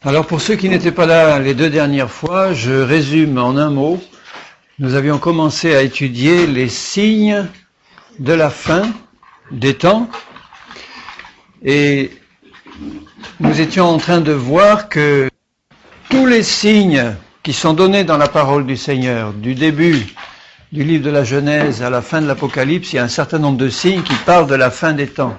Alors pour ceux qui n'étaient pas là les deux dernières fois, je résume en un mot. Nous avions commencé à étudier les signes de la fin des temps et nous étions en train de voir que tous les signes qui sont donnés dans la parole du Seigneur, du début du livre de la Genèse à la fin de l'Apocalypse, il y a un certain nombre de signes qui parlent de la fin des temps.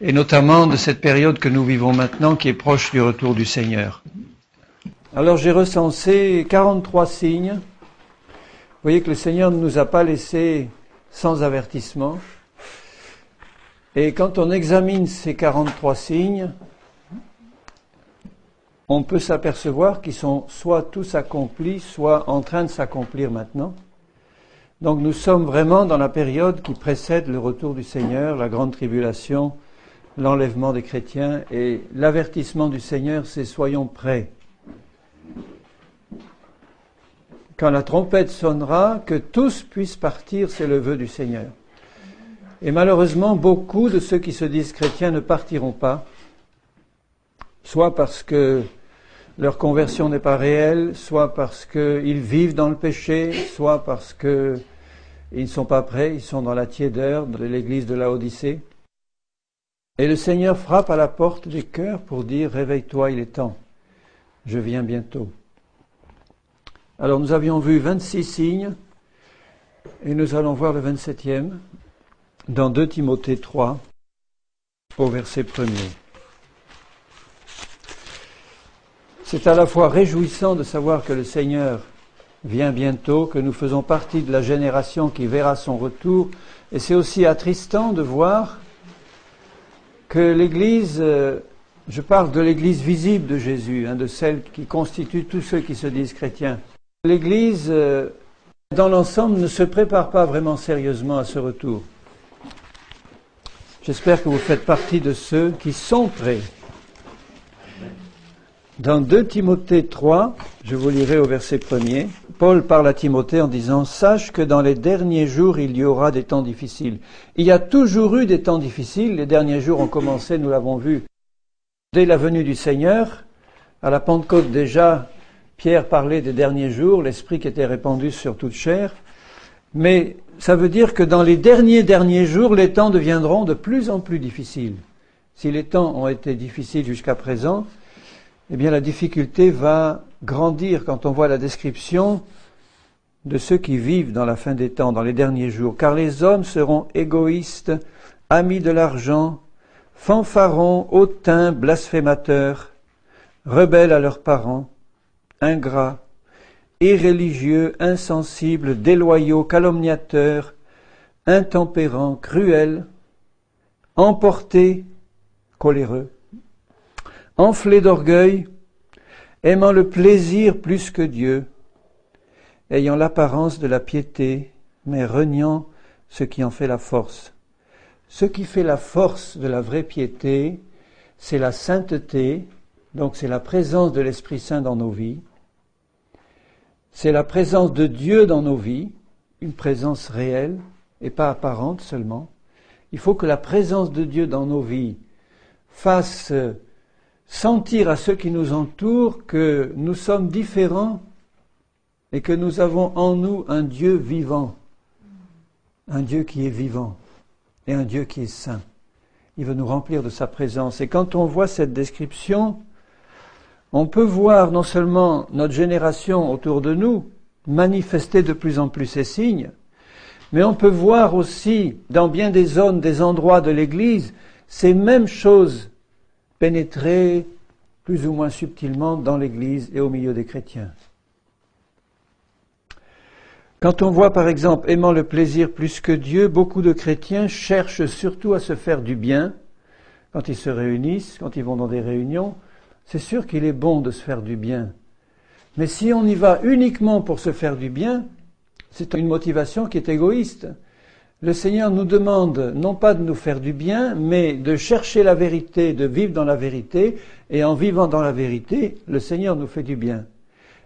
Et notamment de cette période que nous vivons maintenant qui est proche du retour du Seigneur. Alors j'ai recensé 43 signes. Vous voyez que le Seigneur ne nous a pas laissés sans avertissement. Et quand on examine ces 43 signes, on peut s'apercevoir qu'ils sont soit tous accomplis, soit en train de s'accomplir maintenant. Donc nous sommes vraiment dans la période qui précède le retour du Seigneur, la grande tribulation, l'enlèvement des chrétiens, et l'avertissement du Seigneur, c'est soyons prêts. Quand la trompette sonnera, que tous puissent partir, c'est le vœu du Seigneur. Et malheureusement, beaucoup de ceux qui se disent chrétiens ne partiront pas, soit parce que leur conversion n'est pas réelle, soit parce qu'ils vivent dans le péché, soit parce qu'ils ne sont pas prêts, ils sont dans la tiédeur de l'église de Laodicée. Et le Seigneur frappe à la porte des cœurs pour dire « Réveille-toi, il est temps, je viens bientôt ». Alors nous avions vu 26 signes, et nous allons voir le 27e, dans 2 Timothée 3, au verset 1er. C'est à la fois réjouissant de savoir que le Seigneur vient bientôt, que nous faisons partie de la génération qui verra son retour, et c'est aussi attristant de voir que l'Église, je parle de l'Église visible de Jésus, de celle qui constitue tous ceux qui se disent chrétiens. L'Église, dans l'ensemble, ne se prépare pas vraiment sérieusement à ce retour. J'espère que vous faites partie de ceux qui sont prêts. Dans 2 Timothée 3, je vous lirai au verset 1er, Paul parle à Timothée en disant « Sache que dans les derniers jours, il y aura des temps difficiles. » Il y a toujours eu des temps difficiles. Les derniers jours ont commencé, nous l'avons vu, dès la venue du Seigneur. À la Pentecôte déjà, Pierre parlait des derniers jours, l'Esprit qui était répandu sur toute chair. Mais ça veut dire que dans les derniers jours, les temps deviendront de plus en plus difficiles. Si les temps ont été difficiles jusqu'à présent, eh bien la difficulté va grandir quand on voit la description de ceux qui vivent dans la fin des temps, dans les derniers jours. Car les hommes seront égoïstes, amis de l'argent, fanfarons, hautains, blasphémateurs, rebelles à leurs parents, ingrats, irréligieux, insensibles, déloyaux, calomniateurs, intempérants, cruels, emportés, coléreux, enflés d'orgueil, aimant le plaisir plus que Dieu, ayant l'apparence de la piété, mais reniant ce qui en fait la force. Ce qui fait la force de la vraie piété, c'est la sainteté, donc c'est la présence de l'Esprit Saint dans nos vies, c'est la présence de Dieu dans nos vies, une présence réelle et pas apparente seulement. Il faut que la présence de Dieu dans nos vies fasse sentir à ceux qui nous entourent que nous sommes différents et que nous avons en nous un Dieu vivant, un Dieu qui est vivant et un Dieu qui est saint. Il veut nous remplir de sa présence. Et quand on voit cette description, on peut voir non seulement notre génération autour de nous manifester de plus en plus ces signes, mais on peut voir aussi dans bien des zones, des endroits de l'Église, ces mêmes choses pénétrer plus ou moins subtilement dans l'Église et au milieu des chrétiens. Quand on voit par exemple aimant le plaisir plus que Dieu, beaucoup de chrétiens cherchent surtout à se faire du bien quand ils se réunissent, quand ils vont dans des réunions. C'est sûr qu'il est bon de se faire du bien. Mais si on y va uniquement pour se faire du bien, c'est une motivation qui est égoïste. Le Seigneur nous demande non pas de nous faire du bien, mais de chercher la vérité, de vivre dans la vérité, et en vivant dans la vérité, le Seigneur nous fait du bien.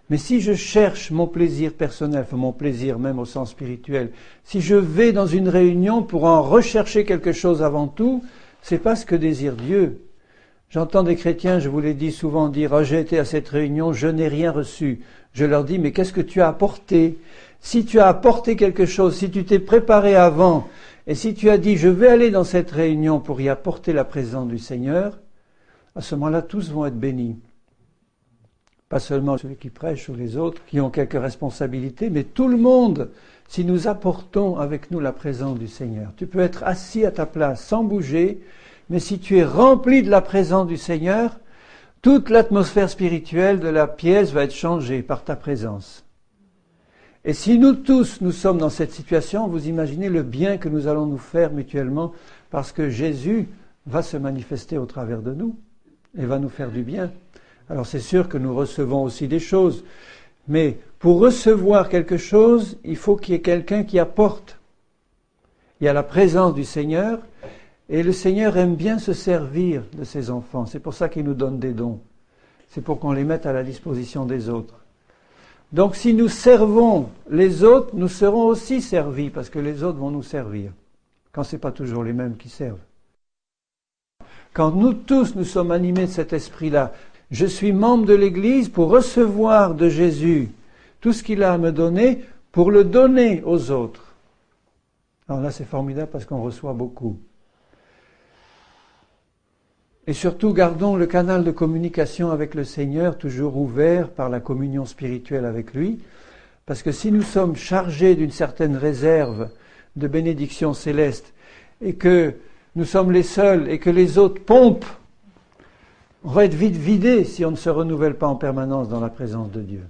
Mais si je cherche mon plaisir personnel, enfin mon plaisir même au sens spirituel, si je vais dans une réunion pour en rechercher quelque chose avant tout, c'est pas ce que désire Dieu. J'entends des chrétiens, je vous l'ai dit souvent, dire « Ah, j'ai été à cette réunion, je n'ai rien reçu ». Je leur dis « Mais qu'est-ce que tu as apporté ?» Si tu as apporté quelque chose, si tu t'es préparé avant, et si tu as dit « Je vais aller dans cette réunion pour y apporter la présence du Seigneur », à ce moment-là, tous vont être bénis. Pas seulement ceux qui prêchent ou les autres qui ont quelques responsabilités, mais tout le monde, si nous apportons avec nous la présence du Seigneur. Tu peux être assis à ta place sans bouger, mais si tu es rempli de la présence du Seigneur, toute l'atmosphère spirituelle de la pièce va être changée par ta présence. Et si nous tous, nous sommes dans cette situation, vous imaginez le bien que nous allons nous faire mutuellement, parce que Jésus va se manifester au travers de nous et va nous faire du bien. Alors c'est sûr que nous recevons aussi des choses, mais pour recevoir quelque chose, il faut qu'il y ait quelqu'un qui apporte. Il y a la présence du Seigneur, et le Seigneur aime bien se servir de ses enfants. C'est pour ça qu'il nous donne des dons. C'est pour qu'on les mette à la disposition des autres. Donc si nous servons les autres, nous serons aussi servis, parce que les autres vont nous servir, quand ce n'est pas toujours les mêmes qui servent. Quand nous tous, nous sommes animés de cet esprit-là, je suis membre de l'Église pour recevoir de Jésus tout ce qu'il a à me donner, pour le donner aux autres. Alors là, c'est formidable parce qu'on reçoit beaucoup. Et surtout, gardons le canal de communication avec le Seigneur toujours ouvert par la communion spirituelle avec lui, parce que si nous sommes chargés d'une certaine réserve de bénédiction céleste, et que nous sommes les seuls, et que les autres pompent, on va être vite vidé si on ne se renouvelle pas en permanence dans la présence de Dieu.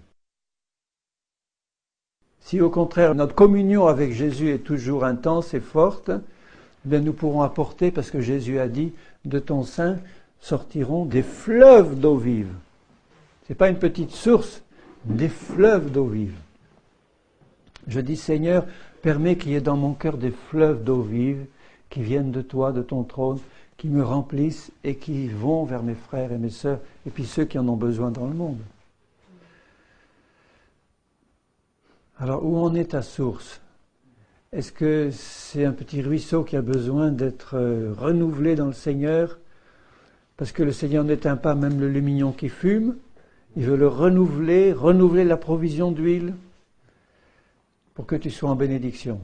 Si au contraire notre communion avec Jésus est toujours intense et forte, bien nous pourrons apporter, parce que Jésus a dit « De ton sein sortiront des fleuves d'eau vive ». Ce n'est pas une petite source, des fleuves d'eau vive. Je dis « Seigneur, permets qu'il y ait dans mon cœur des fleuves d'eau vive qui viennent de toi, de ton trône, qui me remplissent et qui vont vers mes frères et mes sœurs, et puis ceux qui en ont besoin dans le monde. » Alors, où en est ta source ? Est-ce que c'est un petit ruisseau qui a besoin d'être renouvelé dans le Seigneur ? Parce que le Seigneur n'éteint pas même le lumignon qui fume. Il veut le renouveler la provision d'huile, pour que tu sois en bénédiction.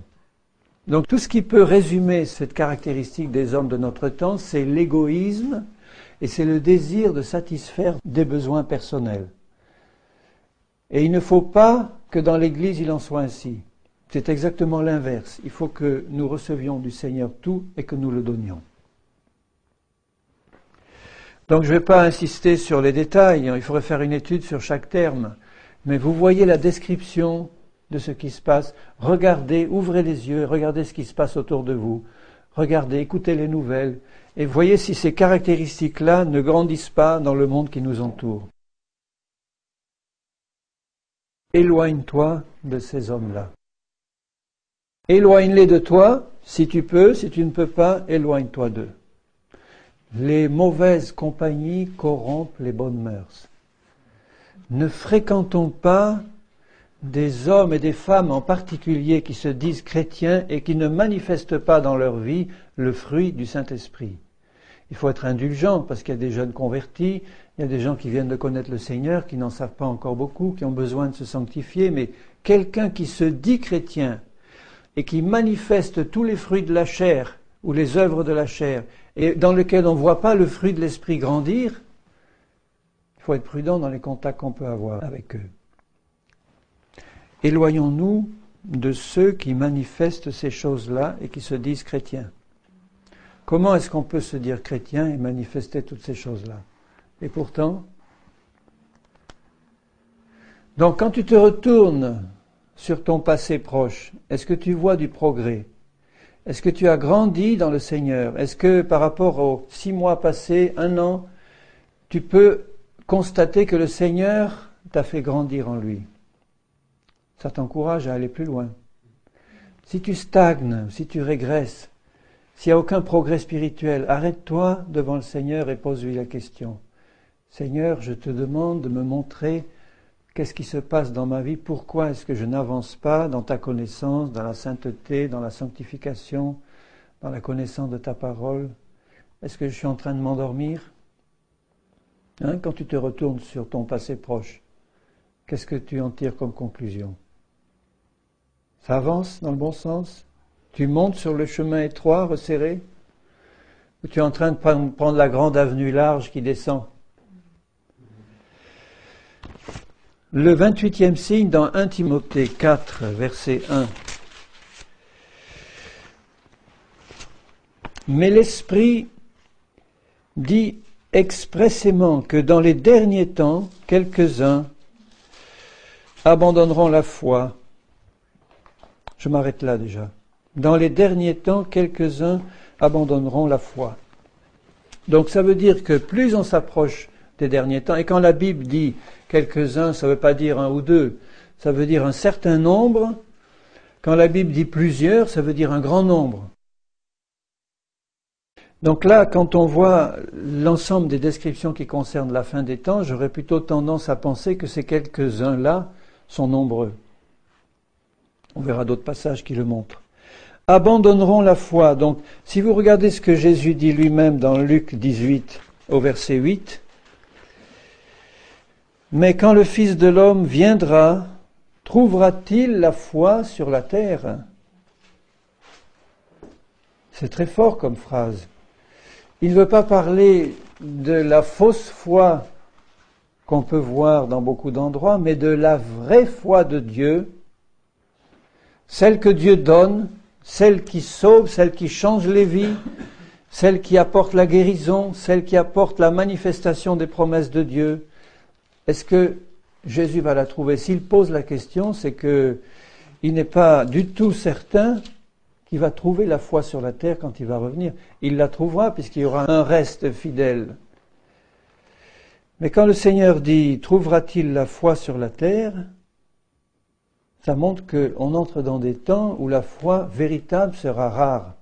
Donc tout ce qui peut résumer cette caractéristique des hommes de notre temps, c'est l'égoïsme et c'est le désir de satisfaire des besoins personnels. Et il ne faut pas que dans l'Église il en soit ainsi. C'est exactement l'inverse. Il faut que nous recevions du Seigneur tout et que nous le donnions. Donc je ne vais pas insister sur les détails, il faudrait faire une étude sur chaque terme. Mais vous voyez la description de ce qui se passe. Regardez, ouvrez les yeux, regardez ce qui se passe autour de vous. Regardez, écoutez les nouvelles et voyez si ces caractéristiques-là ne grandissent pas dans le monde qui nous entoure. Éloigne-toi de ces hommes-là. Éloigne-les de toi, si tu peux, si tu ne peux pas, éloigne-toi d'eux. Les mauvaises compagnies corrompent les bonnes mœurs. Ne fréquentons pas des hommes et des femmes en particulier qui se disent chrétiens et qui ne manifestent pas dans leur vie le fruit du Saint-Esprit. Il faut être indulgent parce qu'il y a des jeunes convertis, il y a des gens qui viennent de connaître le Seigneur, qui n'en savent pas encore beaucoup, qui ont besoin de se sanctifier, mais quelqu'un qui se dit chrétien et qui manifeste tous les fruits de la chair ou les œuvres de la chair et dans lequel on ne voit pas le fruit de l'Esprit grandir, il faut être prudent dans les contacts qu'on peut avoir avec eux. Éloignons-nous de ceux qui manifestent ces choses-là et qui se disent chrétiens. Comment est-ce qu'on peut se dire chrétien et manifester toutes ces choses-là ? Et pourtant, donc quand tu te retournes sur ton passé proche, est-ce que tu vois du progrès ? Est-ce que tu as grandi dans le Seigneur ? Est-ce que par rapport aux 6 mois passés, 1 an, tu peux constater que le Seigneur t'a fait grandir en lui ? Ça t'encourage à aller plus loin. Si tu stagnes, si tu régresses, s'il n'y a aucun progrès spirituel, arrête-toi devant le Seigneur et pose-lui la question. Seigneur, je te demande de me montrer qu'est-ce qui se passe dans ma vie, pourquoi est-ce que je n'avance pas dans ta connaissance, dans la sainteté, dans la sanctification, dans la connaissance de ta parole. Est-ce que je suis en train de m'endormir ? Quand tu te retournes sur ton passé proche, qu'est-ce que tu en tires comme conclusion? Ça avance dans le bon sens? Tu montes sur le chemin étroit, resserré? Ou tu es en train de prendre la grande avenue large qui descend? Le 28e signe dans 1 Timothée 4, verset 1. Mais l'Esprit dit expressément que dans les derniers temps, quelques-uns abandonneront la foi. Je m'arrête là déjà. Dans les derniers temps, quelques-uns abandonneront la foi. Donc ça veut dire que plus on s'approche des derniers temps, et quand la Bible dit quelques-uns, ça ne veut pas dire un ou deux, ça veut dire un certain nombre. Quand la Bible dit plusieurs, ça veut dire un grand nombre. Donc là, quand on voit l'ensemble des descriptions qui concernent la fin des temps, j'aurais plutôt tendance à penser que ces quelques-uns-là sont nombreux. On verra d'autres passages qui le montrent. Abandonneront la foi. Donc, si vous regardez ce que Jésus dit lui-même dans Luc 18, au verset 8, « Mais quand le Fils de l'homme viendra, trouvera-t-il la foi sur la terre ?» C'est très fort comme phrase. Il ne veut pas parler de la fausse foi qu'on peut voir dans beaucoup d'endroits, mais de la vraie foi de Dieu, celle que Dieu donne, celle qui sauve, celle qui change les vies, celle qui apporte la guérison, celle qui apporte la manifestation des promesses de Dieu. Est-ce que Jésus va la trouver? S'il pose la question, c'est qu'il n'est pas du tout certain qu'il va trouver la foi sur la terre quand il va revenir. Il la trouvera puisqu'il y aura un reste fidèle. Mais quand le Seigneur dit « Trouvera-t-il la foi sur la terre ?» ça montre qu'on entre dans des temps où la foi véritable sera rare.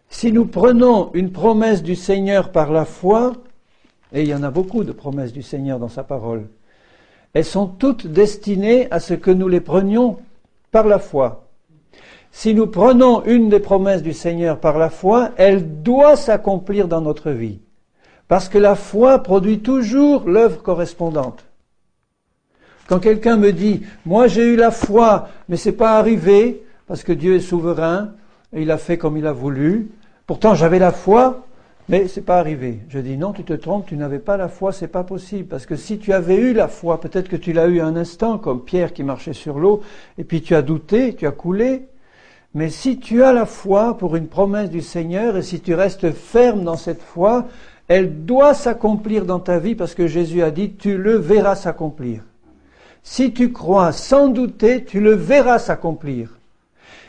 Si nous prenons une promesse du Seigneur par la foi, et il y en a beaucoup de promesses du Seigneur dans sa parole, elles sont toutes destinées à ce que nous les prenions par la foi. Si nous prenons une des promesses du Seigneur par la foi, elle doit s'accomplir dans notre vie. Parce que la foi produit toujours l'œuvre correspondante. Quand quelqu'un me dit « Moi j'ai eu la foi, mais c'est pas arrivé, parce que Dieu est souverain, et il a fait comme il a voulu. Pourtant j'avais la foi, mais c'est pas arrivé. » Je dis « Non, tu te trompes, tu n'avais pas la foi, c'est pas possible. Parce que si tu avais eu la foi, peut-être que tu l'as eu un instant, comme Pierre qui marchait sur l'eau, et puis tu as douté, tu as coulé. Mais si tu as la foi pour une promesse du Seigneur, et si tu restes ferme dans cette foi, elle doit s'accomplir dans ta vie, parce que Jésus a dit « Tu le verras s'accomplir. » Si tu crois sans douter, tu le verras s'accomplir.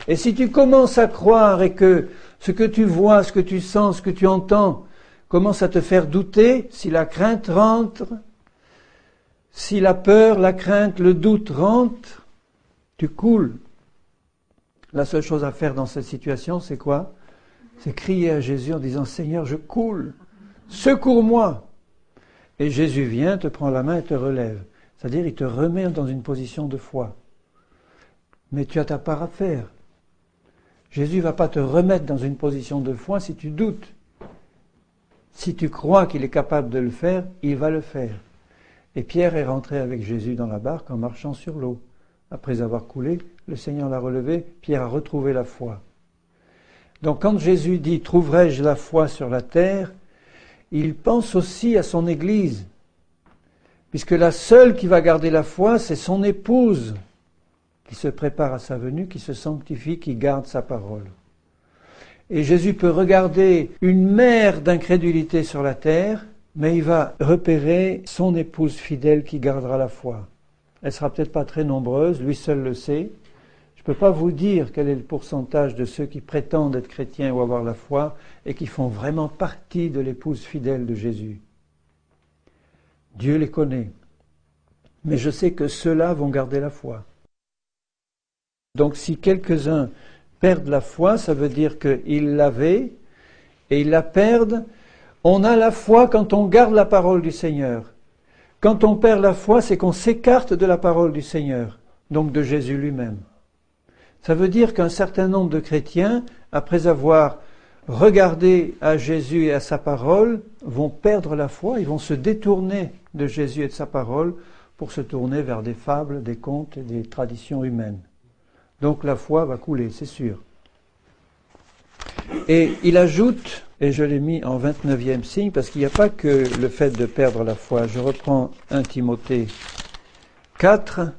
Et si tu commences à croire et que ce que tu vois, ce que tu sens, ce que tu entends commence à te faire douter, si la crainte rentre, si la peur, la crainte, le doute rentrent, tu coules. La seule chose à faire dans cette situation, c'est quoi? C'est crier à Jésus en disant « Seigneur, je coule, secours-moi » Et Jésus vient, te prend la main et te relève. C'est-à-dire, il te remet dans une position de foi. Mais tu as ta part à faire. Jésus ne va pas te remettre dans une position de foi si tu doutes. Si tu crois qu'il est capable de le faire, il va le faire. Et Pierre est rentré avec Jésus dans la barque en marchant sur l'eau. Après avoir coulé, le Seigneur l'a relevé, Pierre a retrouvé la foi. Donc quand Jésus dit « Trouverai-je la foi sur la terre ?» il pense aussi à son Église. Puisque la seule qui va garder la foi, c'est son épouse, qui se prépare à sa venue, qui se sanctifie, qui garde sa parole. Et Jésus peut regarder une mer d'incrédulité sur la terre, mais il va repérer son épouse fidèle qui gardera la foi. Elle sera peut-être pas très nombreuse, lui seul le sait. Je ne peux pas vous dire quel est le pourcentage de ceux qui prétendent être chrétiens ou avoir la foi et qui font vraiment partie de l'épouse fidèle de Jésus. Dieu les connaît. Mais je sais que ceux-là vont garder la foi. Donc si quelques-uns perdent la foi, ça veut dire qu'ils l'avaient et ils la perdent. On a la foi quand on garde la parole du Seigneur. Quand on perd la foi, c'est qu'on s'écarte de la parole du Seigneur, donc de Jésus lui-même. Ça veut dire qu'un certain nombre de chrétiens, après avoir regarder à Jésus et à sa parole vont perdre la foi, ils vont se détourner de Jésus et de sa parole pour se tourner vers des fables, des contes et des traditions humaines. Donc la foi va couler, c'est sûr. Et il ajoute, et je l'ai mis en 29e signe, parce qu'il n'y a pas que le fait de perdre la foi. Je reprends 1 Timothée 4.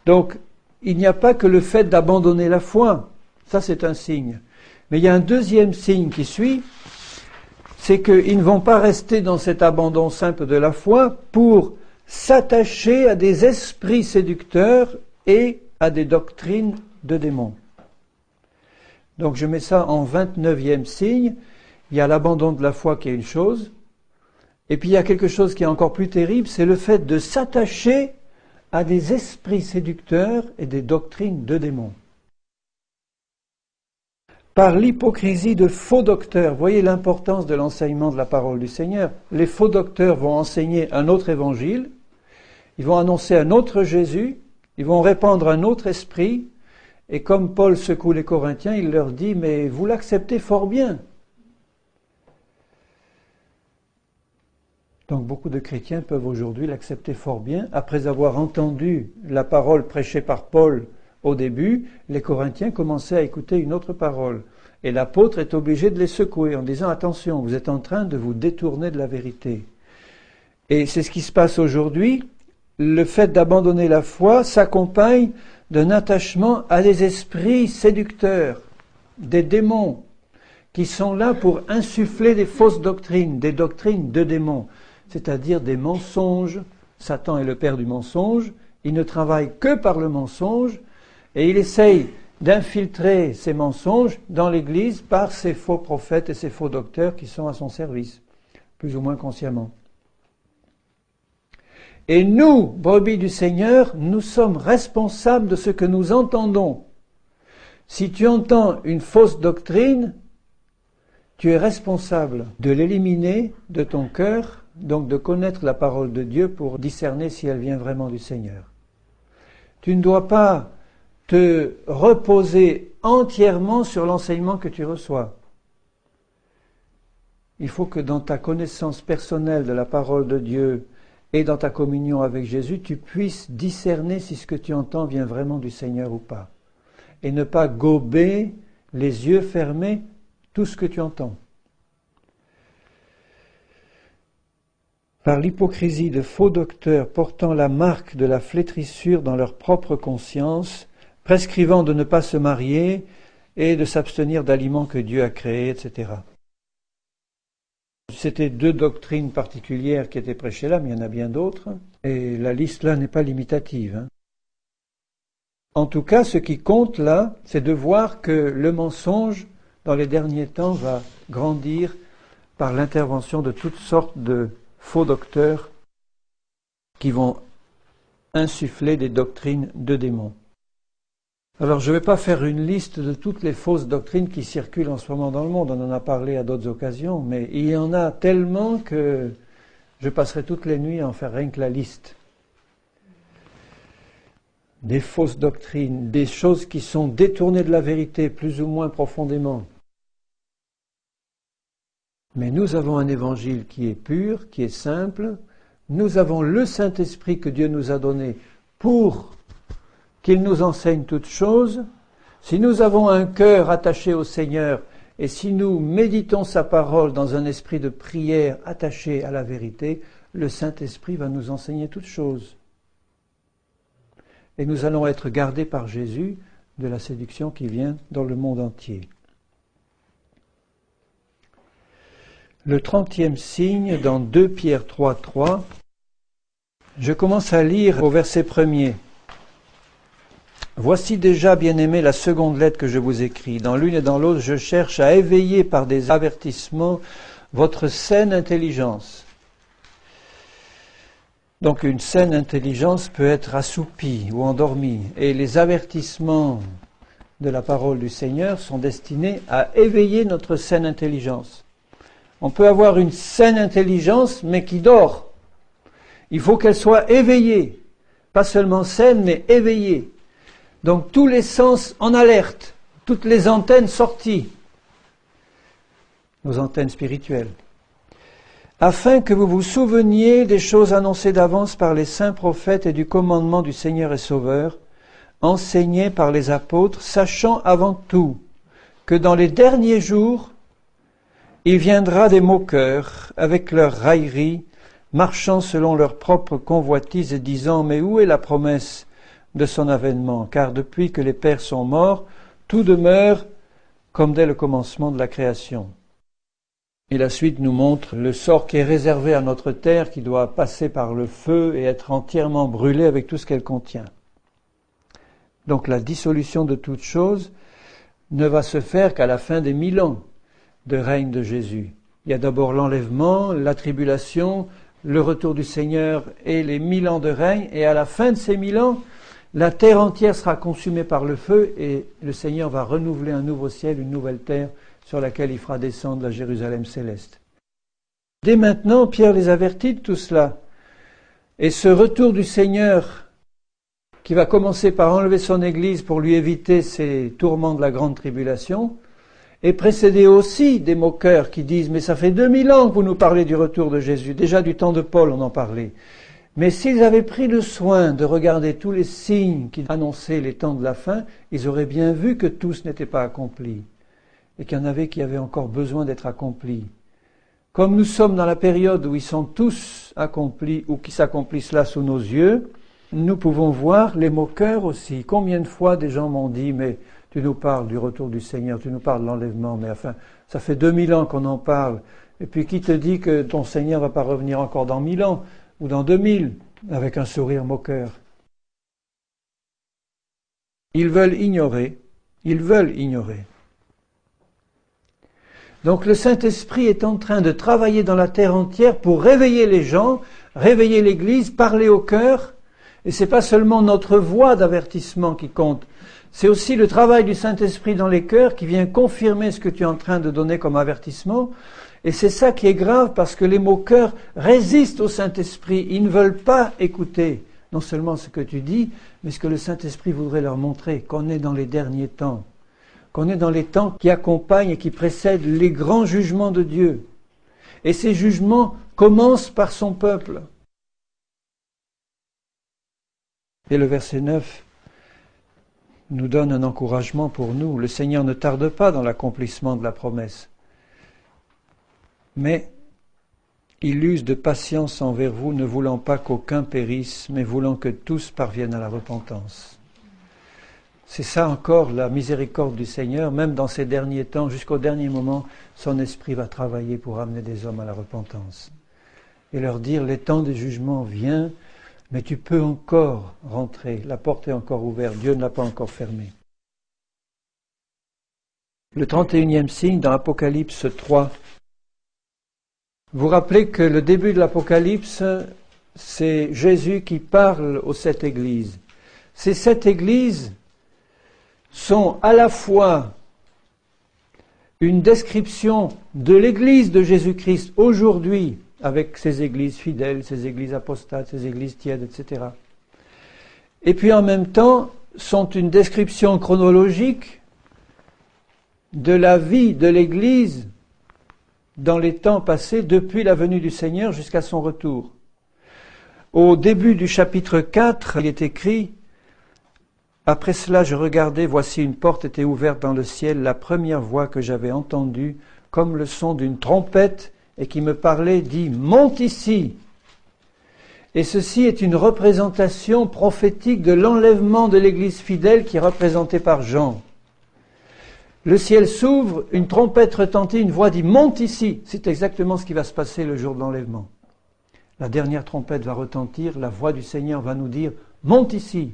Donc, il n'y a pas que le fait d'abandonner la foi. Ça, c'est un signe. Mais il y a un deuxième signe qui suit, c'est qu'ils ne vont pas rester dans cet abandon simple de la foi pour s'attacher à des esprits séducteurs et à des doctrines de démons. Donc je mets ça en 29e signe. Il y a l'abandon de la foi qui est une chose, et puis il y a quelque chose qui est encore plus terrible, c'est le fait de s'attacher à des esprits séducteurs et des doctrines de démons. Par l'hypocrisie de faux docteurs, voyez l'importance de l'enseignement de la parole du Seigneur. Les faux docteurs vont enseigner un autre évangile, ils vont annoncer un autre Jésus, ils vont répandre un autre esprit, et comme Paul secoue les Corinthiens, il leur dit « Mais vous l'acceptez fort bien ». Donc beaucoup de chrétiens peuvent aujourd'hui l'accepter fort bien. Après avoir entendu la parole prêchée par Paul au début, les Corinthiens commençaient à écouter une autre parole. Et l'apôtre est obligé de les secouer en disant « Attention, vous êtes en train de vous détourner de la vérité ». Et c'est ce qui se passe aujourd'hui. Le fait d'abandonner la foi s'accompagne d'un attachement à des esprits séducteurs, des démons, qui sont là pour insuffler des fausses doctrines, des doctrines de démons, c'est-à-dire des mensonges. Satan est le père du mensonge, il ne travaille que par le mensonge, et il essaye d'infiltrer ces mensonges dans l'Église par ces faux prophètes et ces faux docteurs qui sont à son service, plus ou moins consciemment. Et nous, brebis du Seigneur, nous sommes responsables de ce que nous entendons. Si tu entends une fausse doctrine, tu es responsable de l'éliminer de ton cœur, donc de connaître la parole de Dieu pour discerner si elle vient vraiment du Seigneur. Tu ne dois pas te reposer entièrement sur l'enseignement que tu reçois. Il faut que dans ta connaissance personnelle de la parole de Dieu et dans ta communion avec Jésus, tu puisses discerner si ce que tu entends vient vraiment du Seigneur ou pas. Et ne pas gober, les yeux fermés, tout ce que tu entends. Par l'hypocrisie de faux docteurs portant la marque de la flétrissure dans leur propre conscience, prescrivant de ne pas se marier et de s'abstenir d'aliments que Dieu a créés, etc. C'était deux doctrines particulières qui étaient prêchées là, mais il y en a bien d'autres. Et la liste là n'est pas limitative. En tout cas, ce qui compte là, c'est de voir que le mensonge, dans les derniers temps, va grandir par l'intervention de toutes sortes de faux docteurs qui vont insuffler des doctrines de démons. Alors je ne vais pas faire une liste de toutes les fausses doctrines qui circulent en ce moment dans le monde, on en a parlé à d'autres occasions, mais il y en a tellement que je passerai toutes les nuits à en faire rien que la liste. Des fausses doctrines, des choses qui sont détournées de la vérité plus ou moins profondément. Mais nous avons un évangile qui est pur, qui est simple, nous avons le Saint-Esprit que Dieu nous a donné pour qu'il nous enseigne toutes choses. Si nous avons un cœur attaché au Seigneur et si nous méditons sa parole dans un esprit de prière attaché à la vérité, le Saint-Esprit va nous enseigner toutes choses. Et nous allons être gardés par Jésus de la séduction qui vient dans le monde entier. Le 30e signe dans 2 Pierre 3:3, je commence à lire au verset 1er. Voici déjà, bien-aimés, la seconde lettre que je vous écris. Dans l'une et dans l'autre, je cherche à éveiller par des avertissements votre saine intelligence. Donc une saine intelligence peut être assoupie ou endormie. Et les avertissements de la parole du Seigneur sont destinés à éveiller notre saine intelligence. On peut avoir une saine intelligence, mais qui dort. Il faut qu'elle soit éveillée. Pas seulement saine, mais éveillée. Donc tous les sens en alerte, toutes les antennes sorties. nos antennes spirituelles. Afin que vous vous souveniez des choses annoncées d'avance par les saints prophètes et du commandement du Seigneur et Sauveur, enseigné par les apôtres, sachant avant tout que dans les derniers jours, il viendra des moqueurs avec leurs railleries, marchant selon leur propre convoitise et disant « Mais où est la promesse de son avènement ? Car depuis que les pères sont morts, tout demeure comme dès le commencement de la création. » Et la suite nous montre le sort qui est réservé à notre terre, qui doit passer par le feu et être entièrement brûlée avec tout ce qu'elle contient. Donc la dissolution de toutes choses ne va se faire qu'à la fin des 1000 ans de règne de Jésus. Il y a d'abord l'enlèvement, la tribulation, le retour du Seigneur et les 1000 ans de règne, et à la fin de ces 1000 ans, la terre entière sera consumée par le feu et le Seigneur va renouveler un nouveau ciel, une nouvelle terre sur laquelle il fera descendre la Jérusalem céleste. Dès maintenant, Pierre les avertit de tout cela. Et ce retour du Seigneur, qui va commencer par enlever son Église pour lui éviter ces tourments de la grande tribulation, est précédé aussi des moqueurs qui disent « Mais ça fait 2000 ans que vous nous parlez du retour de Jésus. Déjà du temps de Paul, on en parlait. » Mais s'ils avaient pris le soin de regarder tous les signes qui annonçaient les temps de la fin, ils auraient bien vu que tous n'étaient pas accomplis et qu'il y en avait qui avaient encore besoin d'être accomplis. Comme nous sommes dans la période où ils sont tous accomplis ou qui s'accomplissent là sous nos yeux, nous pouvons voir les moqueurs aussi. Combien de fois des gens m'ont dit « Mais tu nous parles du retour du Seigneur, tu nous parles de l'enlèvement, mais enfin, ça fait 2000 ans qu'on en parle. Et puis qui te dit que ton Seigneur ne va pas revenir encore dans 1000 ans ou dans 2000 ?» avec un sourire moqueur. Ils veulent ignorer. Donc le Saint-Esprit est en train de travailler dans la terre entière pour réveiller les gens, réveiller l'Église, parler au cœur. Et ce n'est pas seulement notre voix d'avertissement qui compte, c'est aussi le travail du Saint-Esprit dans les cœurs qui vient confirmer ce que tu es en train de donner comme avertissement. Et c'est ça qui est grave parce que les moqueurs résistent au Saint-Esprit. Ils ne veulent pas écouter non seulement ce que tu dis, mais ce que le Saint-Esprit voudrait leur montrer, qu'on est dans les derniers temps. Qu'on est dans les temps qui accompagnent et qui précèdent les grands jugements de Dieu. Et ces jugements commencent par son peuple. Et le verset 9 nous donne un encouragement pour nous. Le Seigneur ne tarde pas dans l'accomplissement de la promesse, mais il use de patience envers vous, ne voulant pas qu'aucun périsse, mais voulant que tous parviennent à la repentance. C'est ça encore la miséricorde du Seigneur, même dans ces derniers temps, jusqu'au dernier moment, son esprit va travailler pour amener des hommes à la repentance. Et leur dire, les temps des jugements viennent, mais tu peux encore rentrer, la porte est encore ouverte, Dieu ne l'a pas encore fermée. Le 31e signe dans Apocalypse 3. Vous rappelez que le début de l'Apocalypse, c'est Jésus qui parle aux 7 églises. Ces 7 églises sont à la fois une description de l'Église de Jésus-Christ aujourd'hui, avec ses églises fidèles, ses églises apostates, ses églises tièdes, etc. Et puis en même temps, sont une description chronologique de la vie de l'Église dans les temps passés, depuis la venue du Seigneur jusqu'à son retour. Au début du chapitre 4, il est écrit « Après cela, je regardais, voici une porte était ouverte dans le ciel, la première voix que j'avais entendue, comme le son d'une trompette, et qui me parlait, dit « Monte ici !» Et ceci est une représentation prophétique de l'enlèvement de l'Église fidèle qui est représentée par Jean. Le ciel s'ouvre, une trompette retentit, une voix dit « Monte ici !» C'est exactement ce qui va se passer le jour de l'enlèvement. La dernière trompette va retentir, la voix du Seigneur va nous dire « Monte ici !»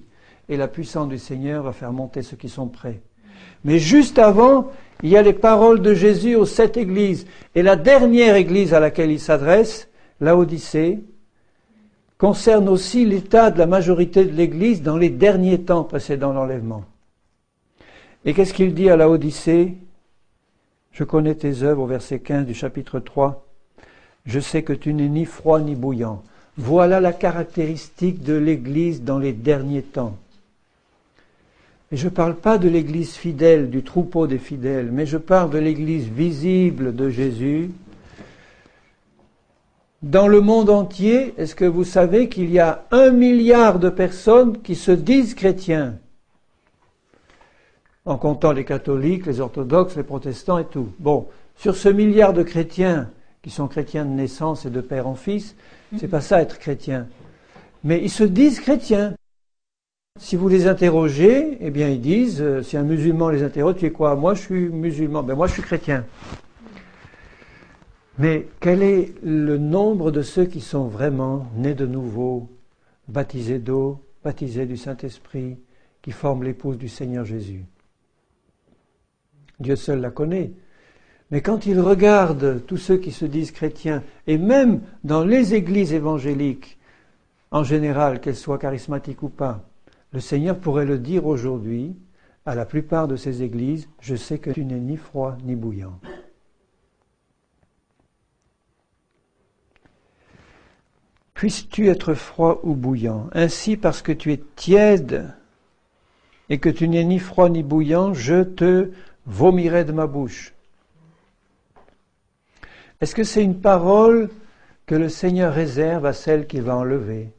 Et la puissance du Seigneur va faire monter ceux qui sont prêts. Mais juste avant, il y a les paroles de Jésus aux 7 églises. Et la dernière église à laquelle il s'adresse, Laodicée, concerne aussi l'état de la majorité de l'église dans les derniers temps précédant l'enlèvement. Et qu'est-ce qu'il dit à Laodicée ? Je connais tes œuvres, au verset 15 du chapitre 3. Je sais que tu n'es ni froid ni bouillant. Voilà la caractéristique de l'église dans les derniers temps. Et je ne parle pas de l'Église fidèle, du troupeau des fidèles, mais je parle de l'Église visible de Jésus. Dans le monde entier, est-ce que vous savez qu'il y a 1 milliard de personnes qui se disent chrétiens? En comptant les catholiques, les orthodoxes, les protestants et tout. Bon, sur ce milliard de chrétiens, qui sont chrétiens de naissance et de père en fils, c'est pas ça être chrétien. Mais ils se disent chrétiens. Si vous les interrogez, eh bien ils disent, si un musulman les interroge, tu es quoi? Moi je suis musulman, ben moi je suis chrétien. Mais quel est le nombre de ceux qui sont vraiment nés de nouveau, baptisés d'eau, baptisés du Saint-Esprit, qui forment l'épouse du Seigneur Jésus? Dieu seul la connaît. Mais quand il regarde tous ceux qui se disent chrétiens, et même dans les églises évangéliques, en général, qu'elles soient charismatiques ou pas, le Seigneur pourrait le dire aujourd'hui, à la plupart de ces églises, je sais que tu n'es ni froid ni bouillant. Puisses-tu être froid ou bouillant? Ainsi, parce que tu es tiède et que tu n'es ni froid ni bouillant, je te vomirai de ma bouche. Est-ce que c'est une parole que le Seigneur réserve à celle qu'il va enlever?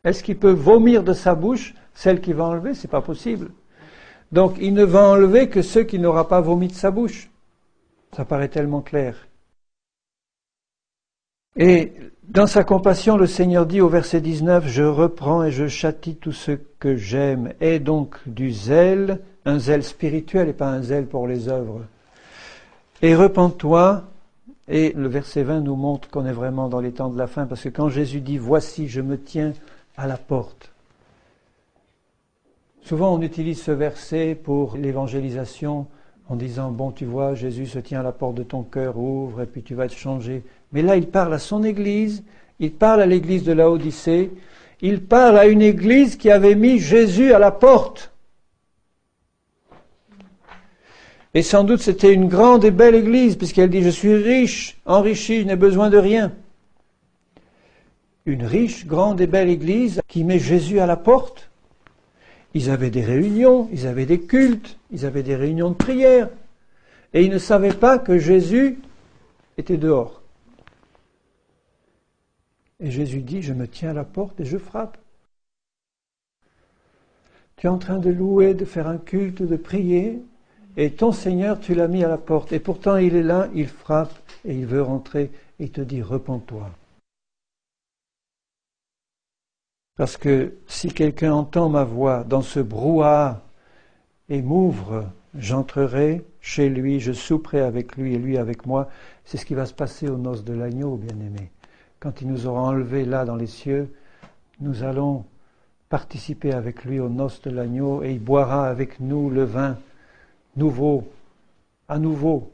Est-ce qu'il peut vomir de sa bouche celle qu'il va enlever? C'est pas possible. Donc il ne va enlever que ceux qui n'aura pas vomi de sa bouche. Ça paraît tellement clair. Et dans sa compassion, le Seigneur dit au verset 19, « Je reprends et je châtie tous ceux que j'aime. » Et donc du zèle, un zèle spirituel et pas un zèle pour les œuvres. Et repens-toi, et le verset 20 nous montre qu'on est vraiment dans les temps de la fin, parce que quand Jésus dit « Voici, je me tiens à la porte », souvent on utilise ce verset pour l'évangélisation, en disant, bon, tu vois, Jésus se tient à la porte de ton cœur, ouvre, et puis tu vas être changé. Mais là, il parle à son église, il parle à l'église de Laodicée, il parle à une église qui avait mis Jésus à la porte. Et sans doute, c'était une grande et belle église, puisqu'elle dit, je suis riche, enrichi, je n'ai besoin de rien. Une riche, grande et belle église qui met Jésus à la porte. Ils avaient des réunions, ils avaient des cultes, ils avaient des réunions de prière. Et ils ne savaient pas que Jésus était dehors. Et Jésus dit, je me tiens à la porte et je frappe. Tu es en train de louer, de faire un culte, de prier, et ton Seigneur, tu l'as mis à la porte. Et pourtant, il est là, il frappe, et il veut rentrer, et il te dit, repens-toi. Parce que si quelqu'un entend ma voix dans ce brouhaha et m'ouvre, j'entrerai chez lui, je souperai avec lui et lui avec moi. C'est ce qui va se passer aux noces de l'agneau, bien-aimés. Quand il nous aura enlevés là dans les cieux, nous allons participer avec lui aux noces de l'agneau et il boira avec nous le vin nouveau, à nouveau,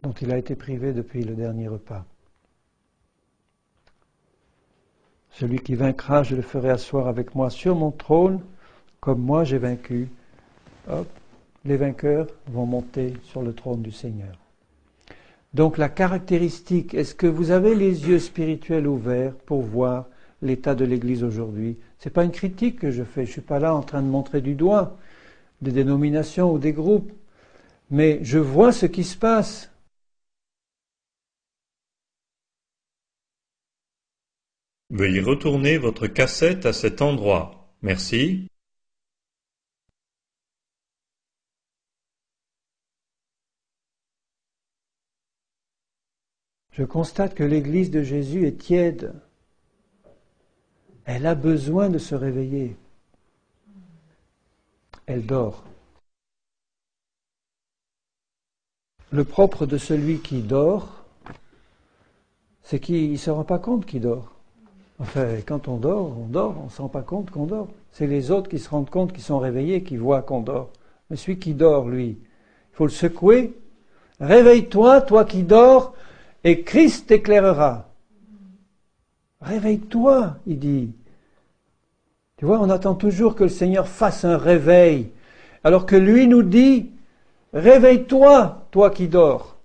dont il a été privé depuis le dernier repas. Celui qui vaincra, je le ferai asseoir avec moi sur mon trône, comme moi j'ai vaincu. Hop, les vainqueurs vont monter sur le trône du Seigneur. Donc la caractéristique, est-ce que vous avez les yeux spirituels ouverts pour voir l'état de l'Église aujourd'hui? Ce n'est pas une critique que je fais, je ne suis pas là en train de montrer du doigt des dénominations ou des groupes, mais je vois ce qui se passe. Veuillez retourner votre cassette à cet endroit. Merci. Je constate que l'Église de Jésus est tiède. Elle a besoin de se réveiller. Elle dort. Le propre de celui qui dort, c'est qu'il ne se rend pas compte qu'il dort. Enfin, quand on dort, on ne se rend pas compte qu'on dort. C'est les autres qui se rendent compte qu'ils sont réveillés, qui voient qu'on dort. Mais celui qui dort, lui, il faut le secouer. Réveille-toi, toi qui dors, et Christ t'éclairera. Réveille-toi, il dit. Tu vois, on attend toujours que le Seigneur fasse un réveil, alors que lui nous dit, réveille-toi, toi qui dors.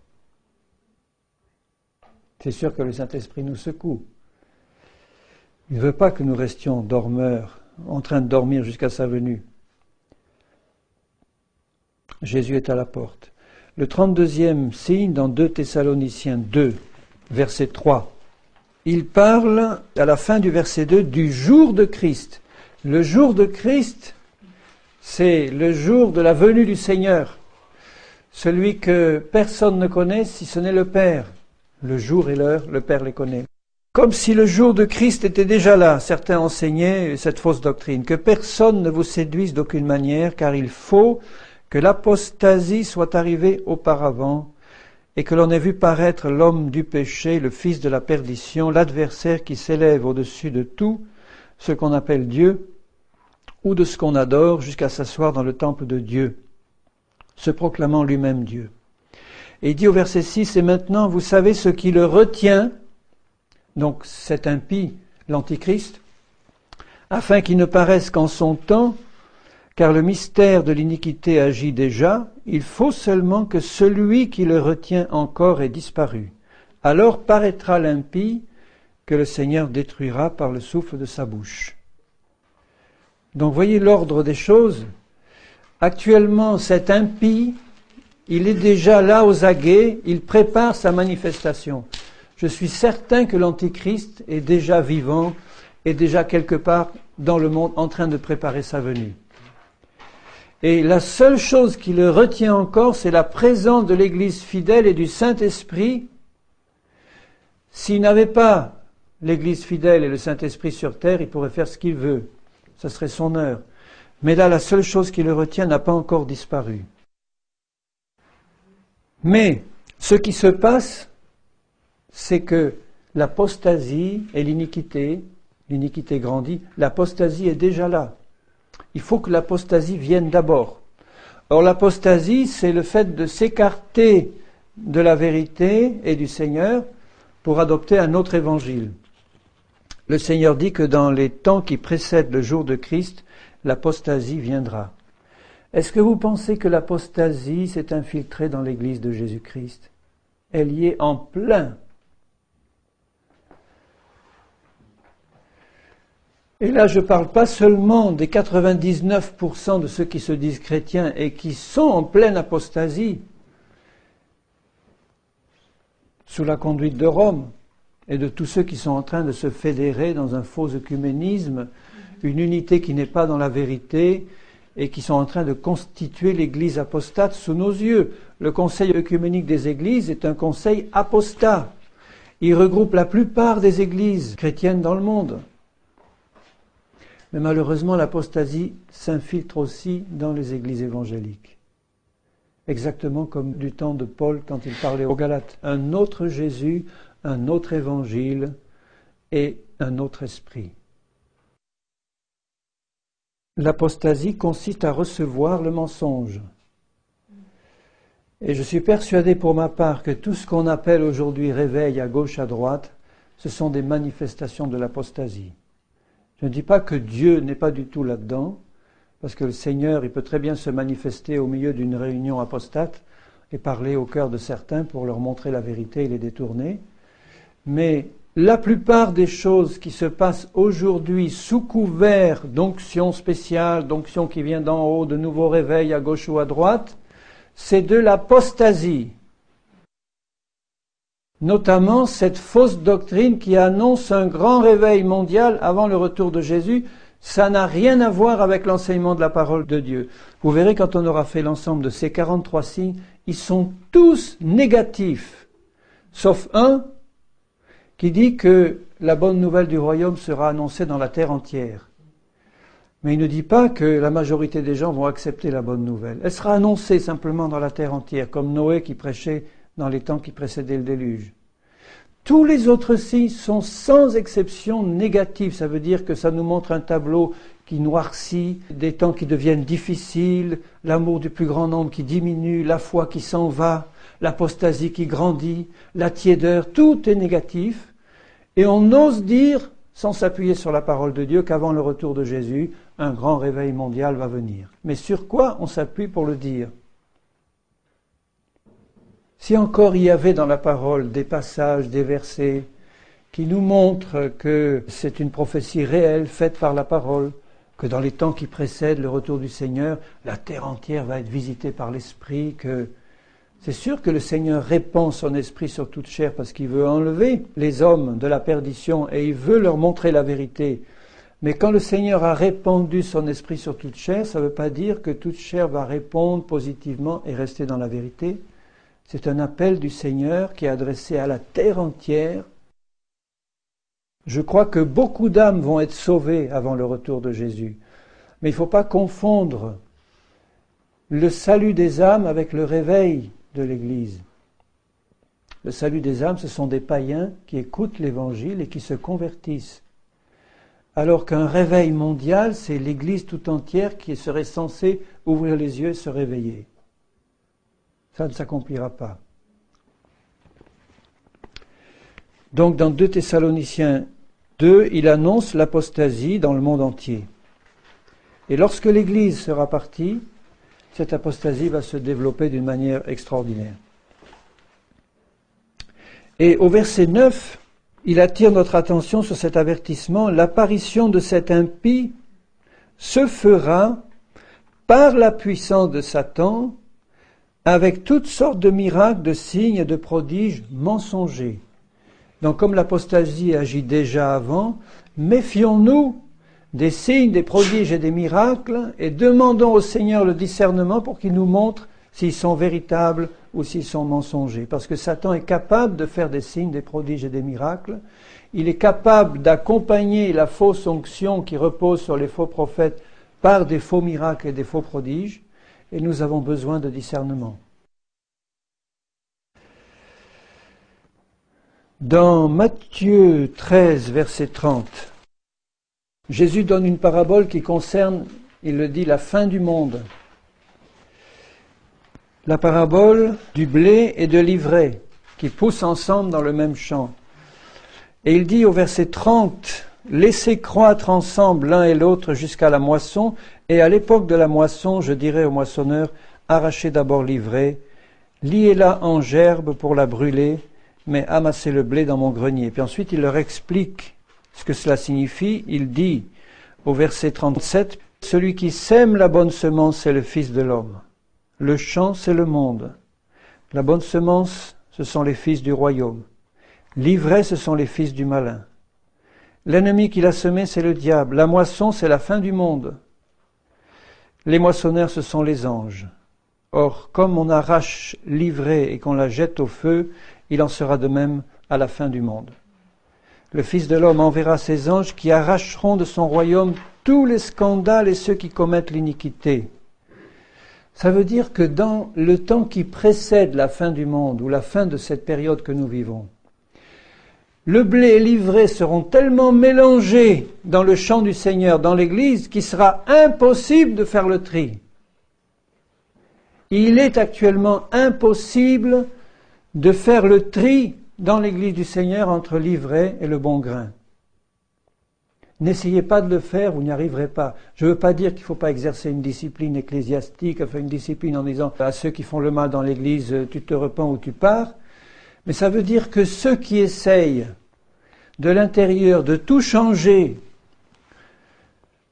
C'est sûr que le Saint-Esprit nous secoue. Il ne veut pas que nous restions dormeurs en train de dormir jusqu'à sa venue. Jésus est à la porte. Le 32e signe dans 2 Thessaloniciens 2, verset 3. Il parle, à la fin du verset 2, du jour de Christ. Le jour de Christ, c'est le jour de la venue du Seigneur. Celui que personne ne connaît si ce n'est le Père. Le jour et l'heure, le Père les connaît. Comme si le jour de Christ était déjà là, certains enseignaient cette fausse doctrine, que personne ne vous séduise d'aucune manière, car il faut que l'apostasie soit arrivée auparavant, et que l'on ait vu paraître l'homme du péché, le fils de la perdition, l'adversaire qui s'élève au-dessus de tout ce qu'on appelle Dieu, ou de ce qu'on adore, jusqu'à s'asseoir dans le temple de Dieu, se proclamant lui-même Dieu. Et il dit au verset 6, « Et maintenant, vous savez ce qui le retient, donc cet impie, l'Antichrist, afin qu'il ne paraisse qu'en son temps, car le mystère de l'iniquité agit déjà, il faut seulement que celui qui le retient encore ait disparu. Alors paraîtra l'impie que le Seigneur détruira par le souffle de sa bouche. » Donc voyez l'ordre des choses. Actuellement, cet impie, il est déjà là aux aguets, il prépare sa manifestation. Je suis certain que l'Antichrist est déjà vivant, est déjà quelque part dans le monde en train de préparer sa venue. Et la seule chose qui le retient encore, c'est la présence de l'Église fidèle et du Saint-Esprit. S'il n'avait pas l'Église fidèle et le Saint-Esprit sur terre, il pourrait faire ce qu'il veut. Ça serait son heure. Mais là, la seule chose qui le retient n'a pas encore disparu. Mais ce qui se passe, c'est que l'apostasie et l'iniquité grandit, l'apostasie est déjà là. Il faut que l'apostasie vienne d'abord. Or, l'apostasie, c'est le fait de s'écarter de la vérité et du Seigneur pour adopter un autre évangile. Le Seigneur dit que dans les temps qui précèdent le jour de Christ, l'apostasie viendra. Est-ce que vous pensez que l'apostasie s'est infiltrée dans l'Église de Jésus-Christ? Elle y est en plein. Et là, je ne parle pas seulement des 99% de ceux qui se disent chrétiens et qui sont en pleine apostasie, sous la conduite de Rome, et de tous ceux qui sont en train de se fédérer dans un faux œcuménisme, une unité qui n'est pas dans la vérité, et qui sont en train de constituer l'Église apostate sous nos yeux. Le Conseil œcuménique des Églises est un conseil apostat. Il regroupe la plupart des églises chrétiennes dans le monde. Mais malheureusement, l'apostasie s'infiltre aussi dans les églises évangéliques. Exactement comme du temps de Paul quand il parlait aux Galates. Un autre Jésus, un autre évangile et un autre esprit. L'apostasie consiste à recevoir le mensonge. Et je suis persuadé pour ma part que tout ce qu'on appelle aujourd'hui réveil à gauche, à droite, ce sont des manifestations de l'apostasie. Je ne dis pas que Dieu n'est pas du tout là-dedans, parce que le Seigneur, il peut très bien se manifester au milieu d'une réunion apostate et parler au cœur de certains pour leur montrer la vérité et les détourner. Mais la plupart des choses qui se passent aujourd'hui sous couvert d'onction spéciale, d'onction qui vient d'en haut, de nouveaux réveils à gauche ou à droite, c'est de l'apostasie. Notamment cette fausse doctrine qui annonce un grand réveil mondial avant le retour de Jésus, ça n'a rien à voir avec l'enseignement de la parole de Dieu. Vous verrez quand on aura fait l'ensemble de ces 43 signes, ils sont tous négatifs, sauf un qui dit que la bonne nouvelle du royaume sera annoncée dans la terre entière. Mais il ne dit pas que la majorité des gens vont accepter la bonne nouvelle. Elle sera annoncée simplement dans la terre entière, comme Noé qui prêchait dans les temps qui précédaient le déluge. Tous les autres signes sont sans exception négatifs. Ça veut dire que ça nous montre un tableau qui noircit, des temps qui deviennent difficiles, l'amour du plus grand nombre qui diminue, la foi qui s'en va, l'apostasie qui grandit, la tiédeur, tout est négatif. Et on ose dire, sans s'appuyer sur la parole de Dieu, qu'avant le retour de Jésus, un grand réveil mondial va venir. Mais sur quoi on s'appuie pour le dire ? Si encore il y avait dans la parole des passages, des versets qui nous montrent que c'est une prophétie réelle faite par la parole, que dans les temps qui précèdent le retour du Seigneur, la terre entière va être visitée par l'Esprit, que c'est sûr que le Seigneur répand son Esprit sur toute chair parce qu'il veut enlever les hommes de la perdition et il veut leur montrer la vérité. Mais quand le Seigneur a répandu son Esprit sur toute chair, ça ne veut pas dire que toute chair va répondre positivement et rester dans la vérité. C'est un appel du Seigneur qui est adressé à la terre entière. Je crois que beaucoup d'âmes vont être sauvées avant le retour de Jésus. Mais il ne faut pas confondre le salut des âmes avec le réveil de l'Église. Le salut des âmes, ce sont des païens qui écoutent l'Évangile et qui se convertissent. Alors qu'un réveil mondial, c'est l'Église tout entière qui serait censée ouvrir les yeux et se réveiller. Ça ne s'accomplira pas. Donc dans 2 Thessaloniciens 2, il annonce l'apostasie dans le monde entier. Et lorsque l'Église sera partie, cette apostasie va se développer d'une manière extraordinaire. Et au verset 9, il attire notre attention sur cet avertissement. L'apparition de cet impie se fera par la puissance de Satan avec toutes sortes de miracles, de signes et de prodiges mensongers. Donc comme l'apostasie agit déjà avant, méfions-nous des signes, des prodiges et des miracles et demandons au Seigneur le discernement pour qu'il nous montre s'ils sont véritables ou s'ils sont mensongers. Parce que Satan est capable de faire des signes, des prodiges et des miracles. Il est capable d'accompagner la fausse onction qui repose sur les faux prophètes par des faux miracles et des faux prodiges. Et nous avons besoin de discernement. Dans Matthieu 13, verset 30, Jésus donne une parabole qui concerne, il le dit, la fin du monde. La parabole du blé et de l'ivraie qui poussent ensemble dans le même champ. Et il dit au verset 30, « Laissez croître ensemble l'un et l'autre jusqu'à la moisson, et à l'époque de la moisson, je dirai au moissonneur, arrachez d'abord l'ivraie, liez-la en gerbe pour la brûler, mais amassez le blé dans mon grenier. » Puis ensuite, il leur explique ce que cela signifie. Il dit au verset 37, « Celui qui sème la bonne semence, c'est le Fils de l'homme. Le champ, c'est le monde. La bonne semence, ce sont les fils du royaume. L'ivraie, ce sont les fils du malin. L'ennemi qui l'a semé, c'est le diable. La moisson, c'est la fin du monde. Les moissonneurs, ce sont les anges. Or, comme on arrache l'ivraie et qu'on la jette au feu, il en sera de même à la fin du monde. Le Fils de l'homme enverra ses anges qui arracheront de son royaume tous les scandales et ceux qui commettent l'iniquité. Ça veut dire que dans le temps qui précède la fin du monde, ou la fin de cette période que nous vivons, le blé et l'ivraie seront tellement mélangés dans le champ du Seigneur, dans l'Église, qu'il sera impossible de faire le tri. Il est actuellement impossible de faire le tri dans l'Église du Seigneur entre l'ivraie et le bon grain. N'essayez pas de le faire, vous n'y arriverez pas. Je ne veux pas dire qu'il ne faut pas exercer une discipline ecclésiastique, enfin une discipline en disant à ceux qui font le mal dans l'Église, tu te repens ou tu pars. Mais ça veut dire que ceux qui essayent de l'intérieur de tout changer,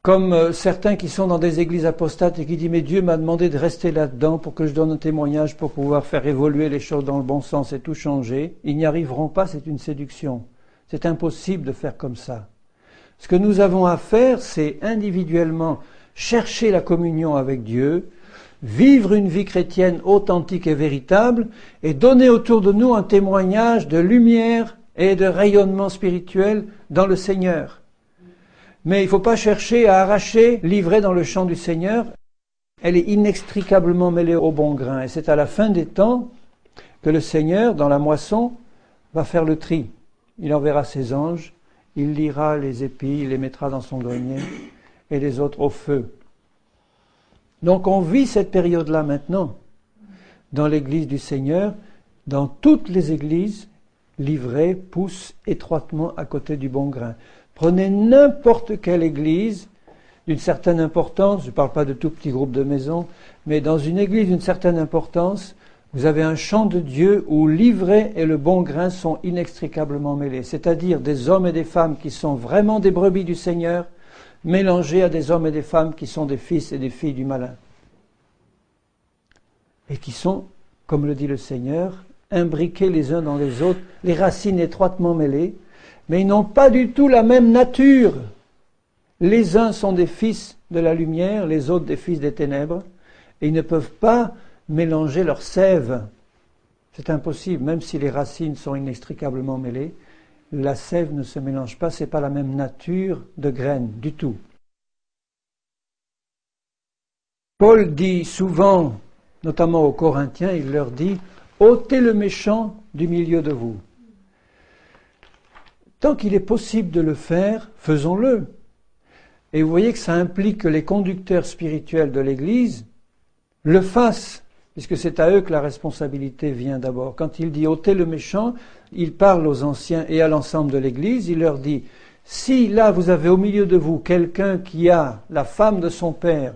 comme certains qui sont dans des églises apostates et qui disent « Mais Dieu m'a demandé de rester là-dedans pour que je donne un témoignage, pour pouvoir faire évoluer les choses dans le bon sens et tout changer », ils n'y arriveront pas, c'est une séduction. C'est impossible de faire comme ça. Ce que nous avons à faire, c'est individuellement chercher la communion avec Dieu, vivre une vie chrétienne authentique et véritable, et donner autour de nous un témoignage de lumière et de rayonnement spirituel dans le Seigneur. Mais il ne faut pas chercher à arracher l'ivraie dans le champ du Seigneur. Elle est inextricablement mêlée au bon grain. Et c'est à la fin des temps que le Seigneur, dans la moisson, va faire le tri. Il enverra ses anges, il liera les épis, il les mettra dans son grenier, et les autres au feu. Donc on vit cette période-là maintenant, dans l'Église du Seigneur. Dans toutes les églises, l'ivraie pousse étroitement à côté du bon grain. Prenez n'importe quelle église d'une certaine importance, je ne parle pas de tout petit groupe de maisons, mais dans une église d'une certaine importance, vous avez un champ de Dieu où l'ivraie et le bon grain sont inextricablement mêlés. C'est-à-dire des hommes et des femmes qui sont vraiment des brebis du Seigneur, mélangés à des hommes et des femmes qui sont des fils et des filles du malin. Et qui sont, comme le dit le Seigneur, imbriqués les uns dans les autres, les racines étroitement mêlées, mais ils n'ont pas du tout la même nature. Les uns sont des fils de la lumière, les autres des fils des ténèbres, et ils ne peuvent pas mélanger leurs sève. C'est impossible, même si les racines sont inextricablement mêlées, la sève ne se mélange pas, ce n'est pas la même nature de graines du tout. Paul dit souvent, notamment aux Corinthiens, il leur dit « ôtez le méchant du milieu de vous ». Tant qu'il est possible de le faire, faisons-le. Et vous voyez que ça implique que les conducteurs spirituels de l'Église le fassent, puisque c'est à eux que la responsabilité vient d'abord. Quand il dit « ôtez le méchant », il parle aux anciens et à l'ensemble de l'Église, il leur dit « si là vous avez au milieu de vous quelqu'un qui a la femme de son père,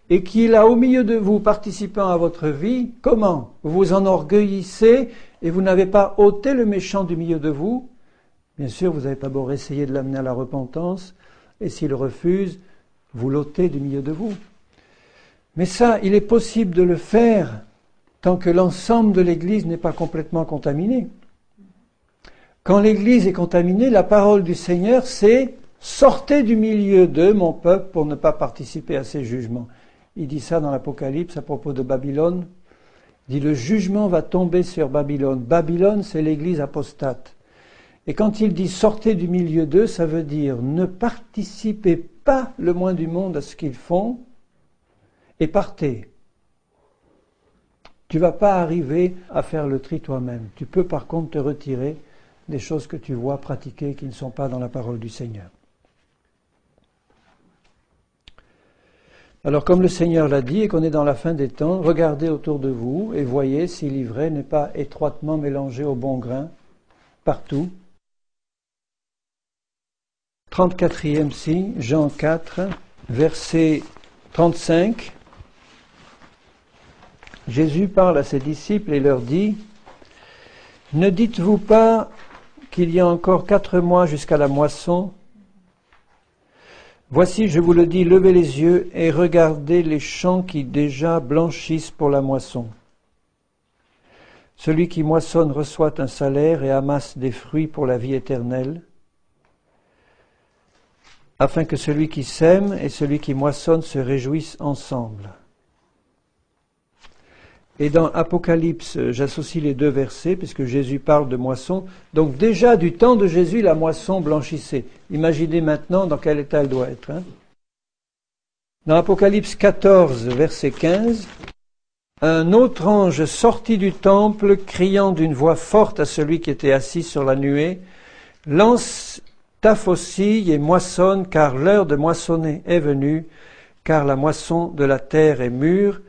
et qui est là au milieu de vous participant à votre vie, comment? Vous vous enorgueillissez et vous n'avez pas ôté le méchant du milieu de vous. Bien sûr, vous n'avez pas beau essayer de l'amener à la repentance, et s'il refuse, vous l'ôtez du milieu de vous. Mais ça, il est possible de le faire tant que l'ensemble de l'Église n'est pas complètement contaminé. Quand l'Église est contaminée, la parole du Seigneur, c'est « sortez du milieu d'eux, mon peuple, pour ne pas participer à ces jugements ». Il dit ça dans l'Apocalypse à propos de Babylone. Il dit le jugement va tomber sur Babylone. Babylone, c'est l'Église apostate. Et quand il dit sortez du milieu d'eux, ça veut dire ne participez pas le moins du monde à ce qu'ils font et partez. Tu ne vas pas arriver à faire le tri toi-même. Tu peux par contre te retirer des choses que tu vois pratiquer qui ne sont pas dans la parole du Seigneur. Alors comme le Seigneur l'a dit et qu'on est dans la fin des temps, regardez autour de vous et voyez si l'ivraie n'est pas étroitement mélangée au bon grain partout. 34e signe, Jean 4, verset 35. Jésus parle à ses disciples et leur dit « Ne dites-vous pas qu'il y a encore 4 mois jusqu'à la moisson ? Voici, je vous le dis, levez les yeux et regardez les champs qui déjà blanchissent pour la moisson. Celui qui moissonne reçoit un salaire et amasse des fruits pour la vie éternelle, afin que celui qui sème et celui qui moissonne se réjouissent ensemble. » Et dans Apocalypse, j'associe les deux versets, puisque Jésus parle de moisson. Donc déjà, du temps de Jésus, la moisson blanchissait. Imaginez maintenant dans quel état elle doit être. Dans Apocalypse 14, verset 15, « Un autre ange sortit du temple, criant d'une voix forte à celui qui était assis sur la nuée, « Lance ta faucille et moissonne, car l'heure de moissonner est venue, car la moisson de la terre est mûre. »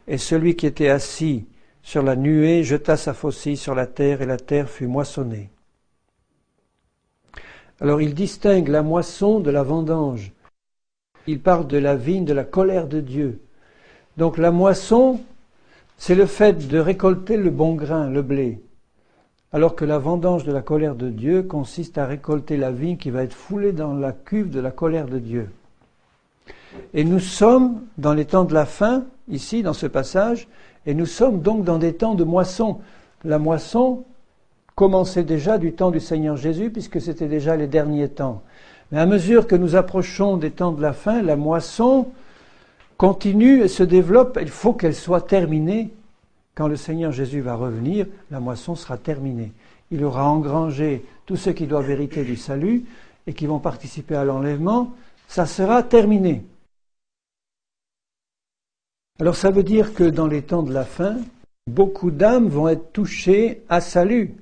Et celui qui était assis sur la nuée jeta sa faucille sur la terre, et la terre fut moissonnée. Alors il distingue la moisson de la vendange. Il parle de la vigne, de la colère de Dieu. Donc la moisson, c'est le fait de récolter le bon grain, le blé. Alors que la vendange de la colère de Dieu consiste à récolter la vigne qui va être foulée dans la cuve de la colère de Dieu. Et nous sommes dans les temps de la fin, ici, dans ce passage, et nous sommes donc dans des temps de moisson. La moisson commençait déjà du temps du Seigneur Jésus, puisque c'était déjà les derniers temps. Mais à mesure que nous approchons des temps de la fin, la moisson continue et se développe. Il faut qu'elle soit terminée. Quand le Seigneur Jésus va revenir, la moisson sera terminée. Il aura engrangé tous ceux qui doivent hériter du salut et qui vont participer à l'enlèvement. Ça sera terminé. Alors ça veut dire que dans les temps de la fin, beaucoup d'âmes vont être touchées à salut,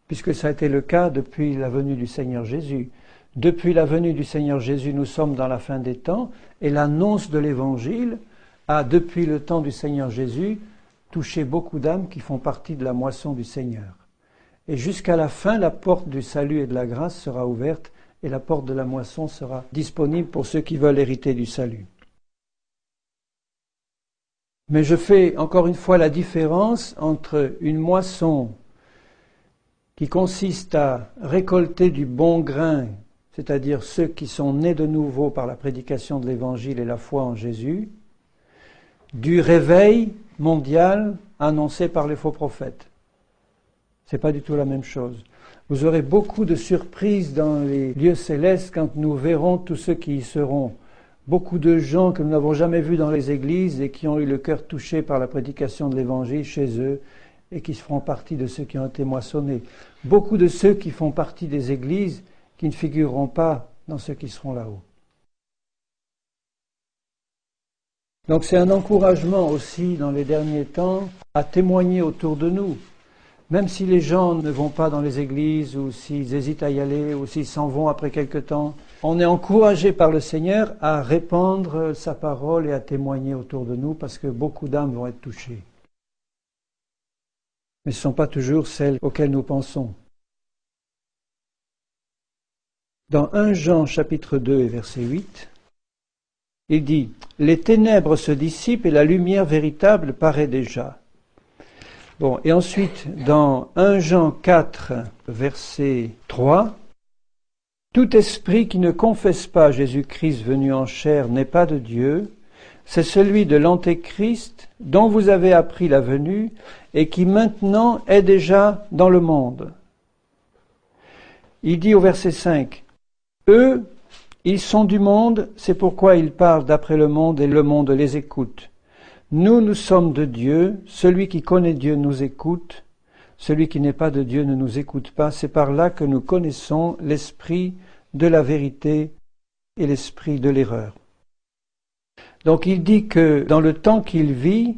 puisque ça a été le cas depuis la venue du Seigneur Jésus. Depuis la venue du Seigneur Jésus, nous sommes dans la fin des temps, et l'annonce de l'Évangile a, depuis le temps du Seigneur Jésus, touché beaucoup d'âmes qui font partie de la moisson du Seigneur. Et jusqu'à la fin, la porte du salut et de la grâce sera ouverte, et la porte de la moisson sera disponible pour ceux qui veulent hériter du salut. Mais je fais encore une fois la différence entre une moisson qui consiste à récolter du bon grain c'est-à-dire ceux qui sont nés de nouveau par la prédication de l'Évangile et la foi en Jésus, du réveil mondial annoncé par les faux prophètes. Ce n'est pas du tout la même chose. Vous aurez beaucoup de surprises dans les lieux célestes quand nous verrons tous ceux qui y seront. Beaucoup de gens que nous n'avons jamais vus dans les églises et qui ont eu le cœur touché par la prédication de l'Évangile chez eux et qui feront partie de ceux qui ont été moissonnés. Beaucoup de ceux qui font partie des églises qui ne figureront pas dans ceux qui seront là-haut. Donc c'est un encouragement aussi dans les derniers temps à témoigner autour de nous. Même si les gens ne vont pas dans les églises ou s'ils hésitent à y aller ou s'ils s'en vont après quelque temps, on est encouragé par le Seigneur à répandre sa parole et à témoigner autour de nous parce que beaucoup d'âmes vont être touchées. Mais ce ne sont pas toujours celles auxquelles nous pensons. Dans 1 Jean chapitre 2 et verset 8, il dit « Les ténèbres se dissipent et la lumière véritable paraît déjà. » Bon, et ensuite, dans 1 Jean 4, verset 3, « Tout esprit qui ne confesse pas Jésus-Christ venu en chair n'est pas de Dieu, c'est celui de l'Antéchrist dont vous avez appris la venue et qui maintenant est déjà dans le monde. » Il dit au verset 5, « Eux, ils sont du monde, c'est pourquoi ils parlent d'après le monde et le monde les écoute. Nous, nous sommes de Dieu, celui qui connaît Dieu nous écoute, celui qui n'est pas de Dieu ne nous écoute pas. C'est par là que nous connaissons l'esprit de la vérité et l'esprit de l'erreur. » Donc il dit que dans le temps qu'il vit,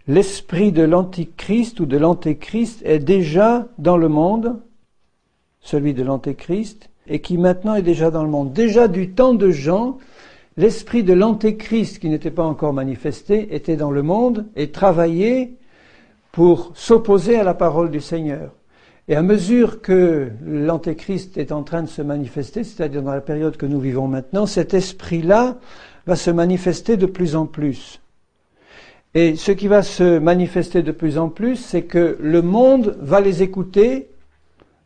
l'esprit de l'Antichrist ou de l'Antéchrist est déjà dans le monde, celui de l'Antéchrist, et qui maintenant est déjà dans le monde. Déjà du temps de Jean, l'esprit de l'Antéchrist, qui n'était pas encore manifesté, était dans le monde et travaillait pour s'opposer à la parole du Seigneur. Et à mesure que l'Antéchrist est en train de se manifester, c'est-à-dire dans la période que nous vivons maintenant, cet esprit-là va se manifester de plus en plus. Et ce qui va se manifester de plus en plus, c'est que le monde va les écouter,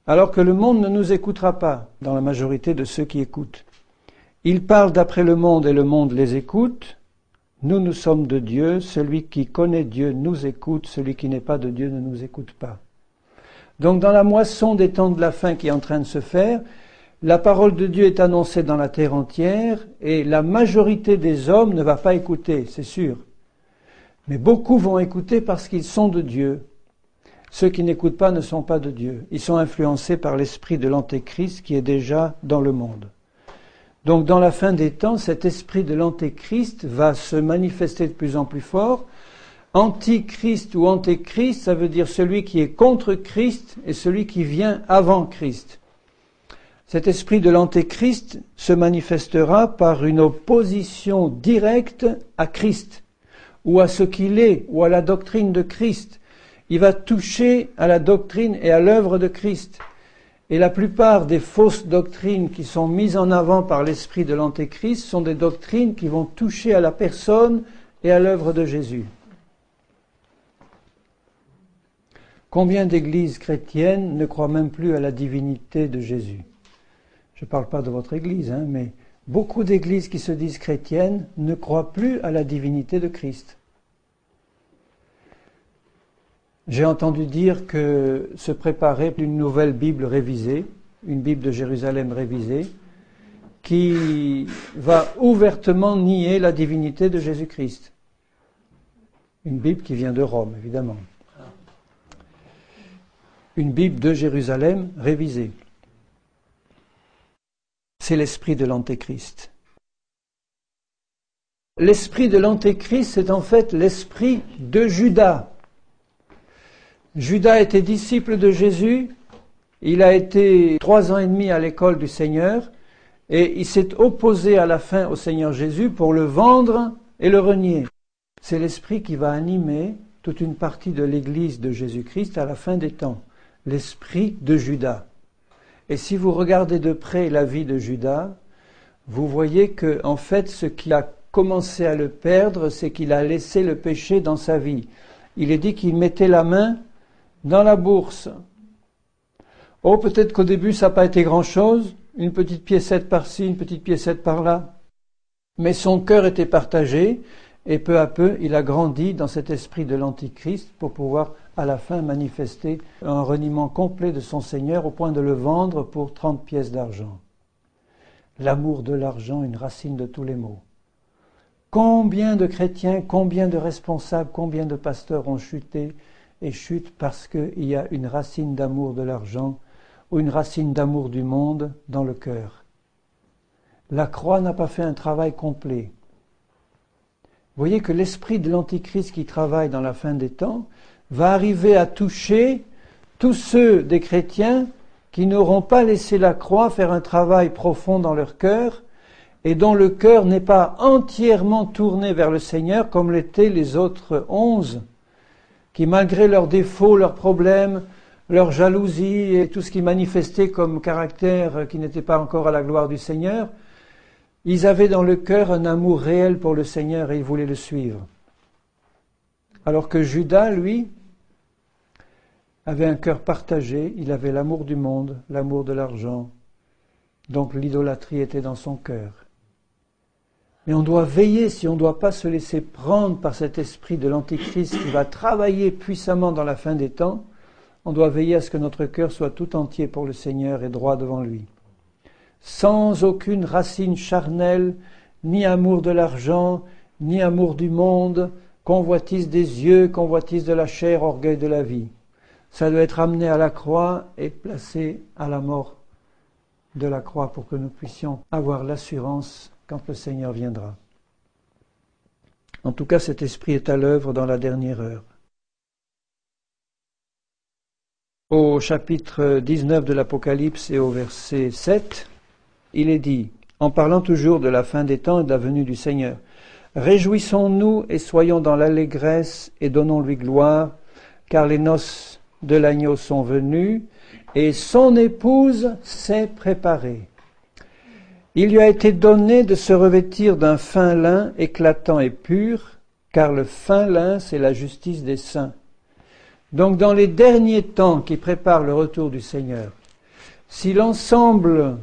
alors que le monde ne nous écoutera pas, dans la majorité de ceux qui écoutent. Ils parlent d'après le monde et le monde les écoute. Nous, nous sommes de Dieu. Celui qui connaît Dieu nous écoute. Celui qui n'est pas de Dieu ne nous écoute pas. Donc, dans la moisson des temps de la fin qui est en train de se faire, la parole de Dieu est annoncée dans la terre entière et la majorité des hommes ne va pas écouter, c'est sûr. Mais beaucoup vont écouter parce qu'ils sont de Dieu. Ceux qui n'écoutent pas ne sont pas de Dieu. Ils sont influencés par l'esprit de l'Antéchrist qui est déjà dans le monde. Donc dans la fin des temps, cet esprit de l'Antéchrist va se manifester de plus en plus fort. Antichrist ou Antéchrist, ça veut dire celui qui est contre Christ et celui qui vient avant Christ. Cet esprit de l'Antéchrist se manifestera par une opposition directe à Christ, ou à ce qu'il est, ou à la doctrine de Christ. Il va toucher à la doctrine et à l'œuvre de Christ. Et la plupart des fausses doctrines qui sont mises en avant par l'esprit de l'Antéchrist sont des doctrines qui vont toucher à la personne et à l'œuvre de Jésus. Combien d'églises chrétiennes ne croient même plus à la divinité de Jésus ? Je ne parle pas de votre église, mais beaucoup d'églises qui se disent chrétiennes ne croient plus à la divinité de Christ. J'ai entendu dire que se préparait une nouvelle Bible révisée, une Bible de Jérusalem révisée, qui va ouvertement nier la divinité de Jésus-Christ. Une Bible qui vient de Rome, évidemment. Une Bible de Jérusalem révisée. C'est l'esprit de l'Antéchrist. L'esprit de l'Antéchrist, c'est en fait l'esprit de Judas. Judas était disciple de Jésus, il a été 3 ans et demi à l'école du Seigneur, et il s'est opposé à la fin au Seigneur Jésus pour le vendre et le renier. C'est l'esprit qui va animer toute une partie de l'Église de Jésus-Christ à la fin des temps, l'esprit de Judas. Et si vous regardez de près la vie de Judas, vous voyez que, en fait, ce qui a commencé à le perdre, c'est qu'il a laissé le péché dans sa vie. Il est dit qu'il mettait la main dans la bourse. Oh, peut-être qu'au début, ça n'a pas été grand-chose, une petite piécette par-ci, une petite piécette par-là. Mais son cœur était partagé, et peu à peu, il a grandi dans cet esprit de l'Antichrist pour pouvoir, à la fin, manifester un reniement complet de son Seigneur au point de le vendre pour 30 pièces d'argent. L'amour de l'argent, une racine de tous les maux. Combien de chrétiens, combien de responsables, combien de pasteurs ont chuté et chutent parce qu'il y a une racine d'amour de l'argent ou une racine d'amour du monde dans le cœur. La croix n'a pas fait un travail complet. Vous voyez que l'esprit de l'Antichrist qui travaille dans la fin des temps va arriver à toucher tous ceux des chrétiens qui n'auront pas laissé la croix faire un travail profond dans leur cœur et dont le cœur n'est pas entièrement tourné vers le Seigneur comme l'étaient les autres 11, qui malgré leurs défauts, leurs problèmes, leur jalousie et tout ce qui manifestait comme caractère qui n'était pas encore à la gloire du Seigneur, ils avaient dans le cœur un amour réel pour le Seigneur et ils voulaient le suivre. Alors que Judas, lui, avait un cœur partagé, il avait l'amour du monde, l'amour de l'argent. Donc l'idolâtrie était dans son cœur. Mais on doit veiller, si on ne doit pas se laisser prendre par cet esprit de l'Antichrist qui va travailler puissamment dans la fin des temps, on doit veiller à ce que notre cœur soit tout entier pour le Seigneur et droit devant lui. Sans aucune racine charnelle, ni amour de l'argent, ni amour du monde, convoitise des yeux, convoitise de la chair, orgueil de la vie. Ça doit être amené à la croix et placé à la mort de la croix pour que nous puissions avoir l'assurance quand le Seigneur viendra. En tout cas, cet esprit est à l'œuvre dans la dernière heure. Au chapitre 19 de l'Apocalypse et au verset 7, il est dit, en parlant toujours de la fin des temps et de la venue du Seigneur, « Réjouissons-nous et soyons dans l'allégresse et donnons-lui gloire, car les noces de l'agneau sont venues et son épouse s'est préparée. Il lui a été donné de se revêtir d'un fin lin éclatant et pur, car le fin lin, c'est la justice des saints. » Donc dans les derniers temps qui préparent le retour du Seigneur, si l'ensemble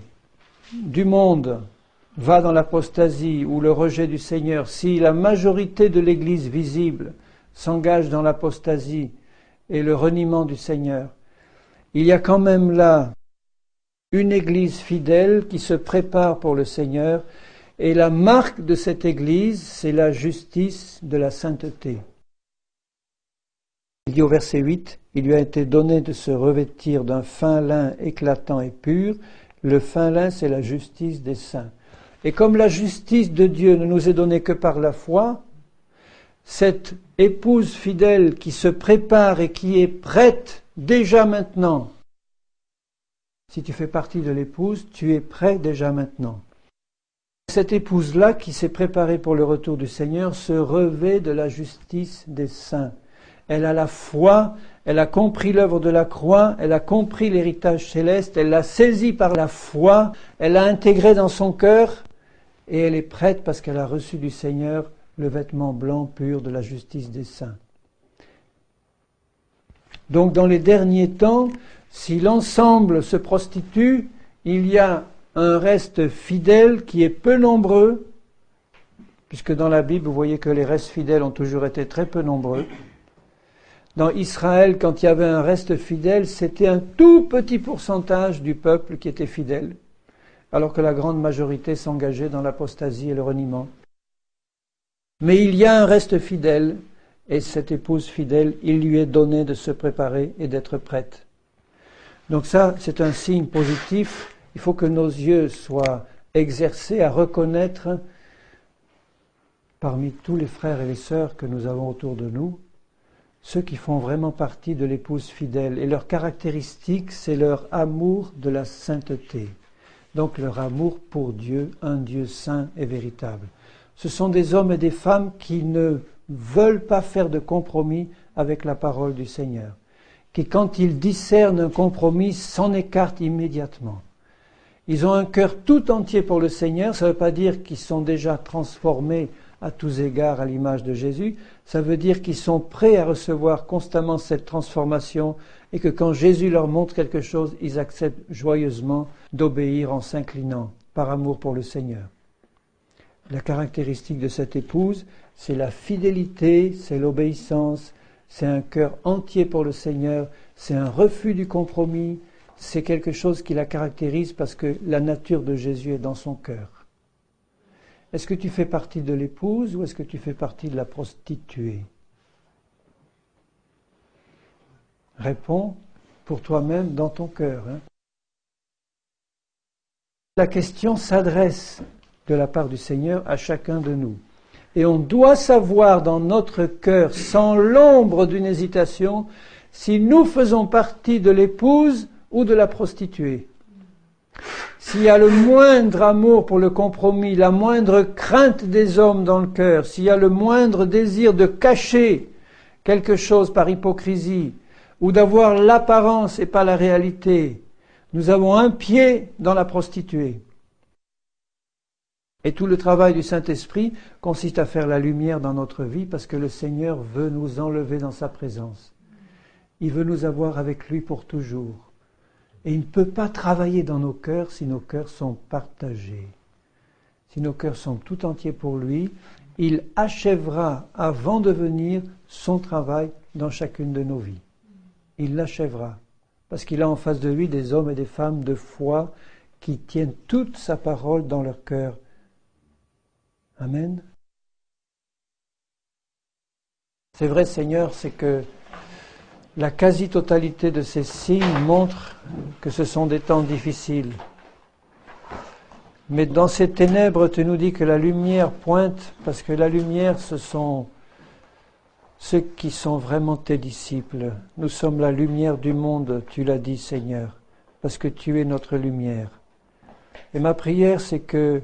du monde va dans l'apostasie ou le rejet du Seigneur, si la majorité de l'Église visible s'engage dans l'apostasie et le reniement du Seigneur, il y a quand même là une Église fidèle qui se prépare pour le Seigneur, et la marque de cette Église, c'est la justice de la sainteté. Il dit au verset 8, « Il lui a été donné de se revêtir d'un fin lin éclatant et pur. » Le fin lin, c'est la justice des saints. Et comme la justice de Dieu ne nous est donnée que par la foi, cette épouse fidèle qui se prépare et qui est prête déjà maintenant, si tu fais partie de l'épouse, tu es prêt déjà maintenant. Cette épouse-là qui s'est préparée pour le retour du Seigneur se revêt de la justice des saints. Elle a la foi, elle a compris l'œuvre de la croix, elle a compris l'héritage céleste, elle l'a saisi par la foi, elle l'a intégré dans son cœur et elle est prête parce qu'elle a reçu du Seigneur le vêtement blanc pur de la justice des saints. Donc dans les derniers temps, si l'ensemble se prostitue, il y a un reste fidèle qui est peu nombreux, puisque dans la Bible, vous voyez que les restes fidèles ont toujours été très peu nombreux. Dans Israël, quand il y avait un reste fidèle, c'était un tout petit pourcentage du peuple qui était fidèle, alors que la grande majorité s'engageait dans l'apostasie et le reniement. Mais il y a un reste fidèle, et cette épouse fidèle, il lui est donné de se préparer et d'être prête. Donc ça, c'est un signe positif. Il faut que nos yeux soient exercés à reconnaître, parmi tous les frères et les sœurs que nous avons autour de nous, ceux qui font vraiment partie de l'épouse fidèle. Et leur caractéristique, c'est leur amour de la sainteté. Donc leur amour pour Dieu, un Dieu saint et véritable. Ce sont des hommes et des femmes qui ne veulent pas faire de compromis avec la parole du Seigneur. Qui, quand ils discernent un compromis, s'en écartent immédiatement. Ils ont un cœur tout entier pour le Seigneur. Ça ne veut pas dire qu'ils sont déjà transformés à tous égards à l'image de Jésus, ça veut dire qu'ils sont prêts à recevoir constamment cette transformation et que quand Jésus leur montre quelque chose, ils acceptent joyeusement d'obéir en s'inclinant par amour pour le Seigneur. La caractéristique de cette épouse, c'est la fidélité, c'est l'obéissance, c'est un cœur entier pour le Seigneur, c'est un refus du compromis, c'est quelque chose qui la caractérise parce que la nature de Jésus est dans son cœur. Est-ce que tu fais partie de l'épouse ou est-ce que tu fais partie de la prostituée? Réponds pour toi-même dans ton cœur. La question s'adresse de la part du Seigneur à chacun de nous. Et on doit savoir dans notre cœur, sans l'ombre d'une hésitation, si nous faisons partie de l'épouse ou de la prostituée. S'il y a le moindre amour pour le compromis, la moindre crainte des hommes dans le cœur, s'il y a le moindre désir de cacher quelque chose par hypocrisie, ou d'avoir l'apparence et pas la réalité, nous avons un pied dans la prostituée. Et tout le travail du Saint-Esprit consiste à faire la lumière dans notre vie parce que le Seigneur veut nous enlever dans sa présence. Il veut nous avoir avec lui pour toujours. Et il ne peut pas travailler dans nos cœurs si nos cœurs sont partagés. Si nos cœurs sont tout entiers pour lui, il achèvera avant de venir son travail dans chacune de nos vies. Il l'achèvera. Parce qu'il a en face de lui des hommes et des femmes de foi qui tiennent toute sa parole dans leur cœur. Amen. C'est vrai, Seigneur, c'est que la quasi-totalité de ces signes montrent que ce sont des temps difficiles. Mais dans ces ténèbres, tu nous dis que la lumière pointe, parce que la lumière, ce sont ceux qui sont vraiment tes disciples. Nous sommes la lumière du monde, tu l'as dit, Seigneur, parce que tu es notre lumière. Et ma prière, c'est que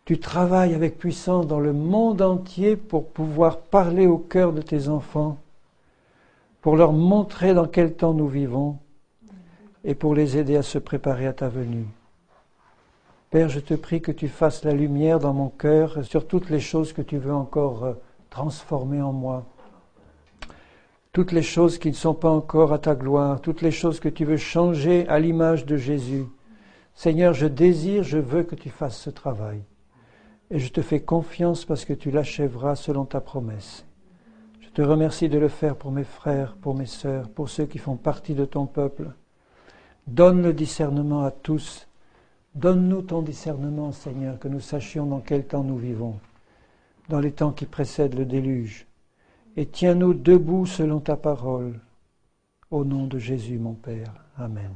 tu travailles avec puissance dans le monde entier pour pouvoir parler au cœur de tes enfants, pour leur montrer dans quel temps nous vivons et pour les aider à se préparer à ta venue. Père, je te prie que tu fasses la lumière dans mon cœur sur toutes les choses que tu veux encore transformer en moi. Toutes les choses qui ne sont pas encore à ta gloire, toutes les choses que tu veux changer à l'image de Jésus. Seigneur, je désire, je veux que tu fasses ce travail. Et je te fais confiance parce que tu l'achèveras selon ta promesse. Je te remercie de le faire pour mes frères, pour mes sœurs, pour ceux qui font partie de ton peuple. Donne le discernement à tous. Donne-nous ton discernement, Seigneur, que nous sachions dans quel temps nous vivons, dans les temps qui précèdent le déluge. Et tiens-nous debout selon ta parole. Au nom de Jésus, mon Père. Amen.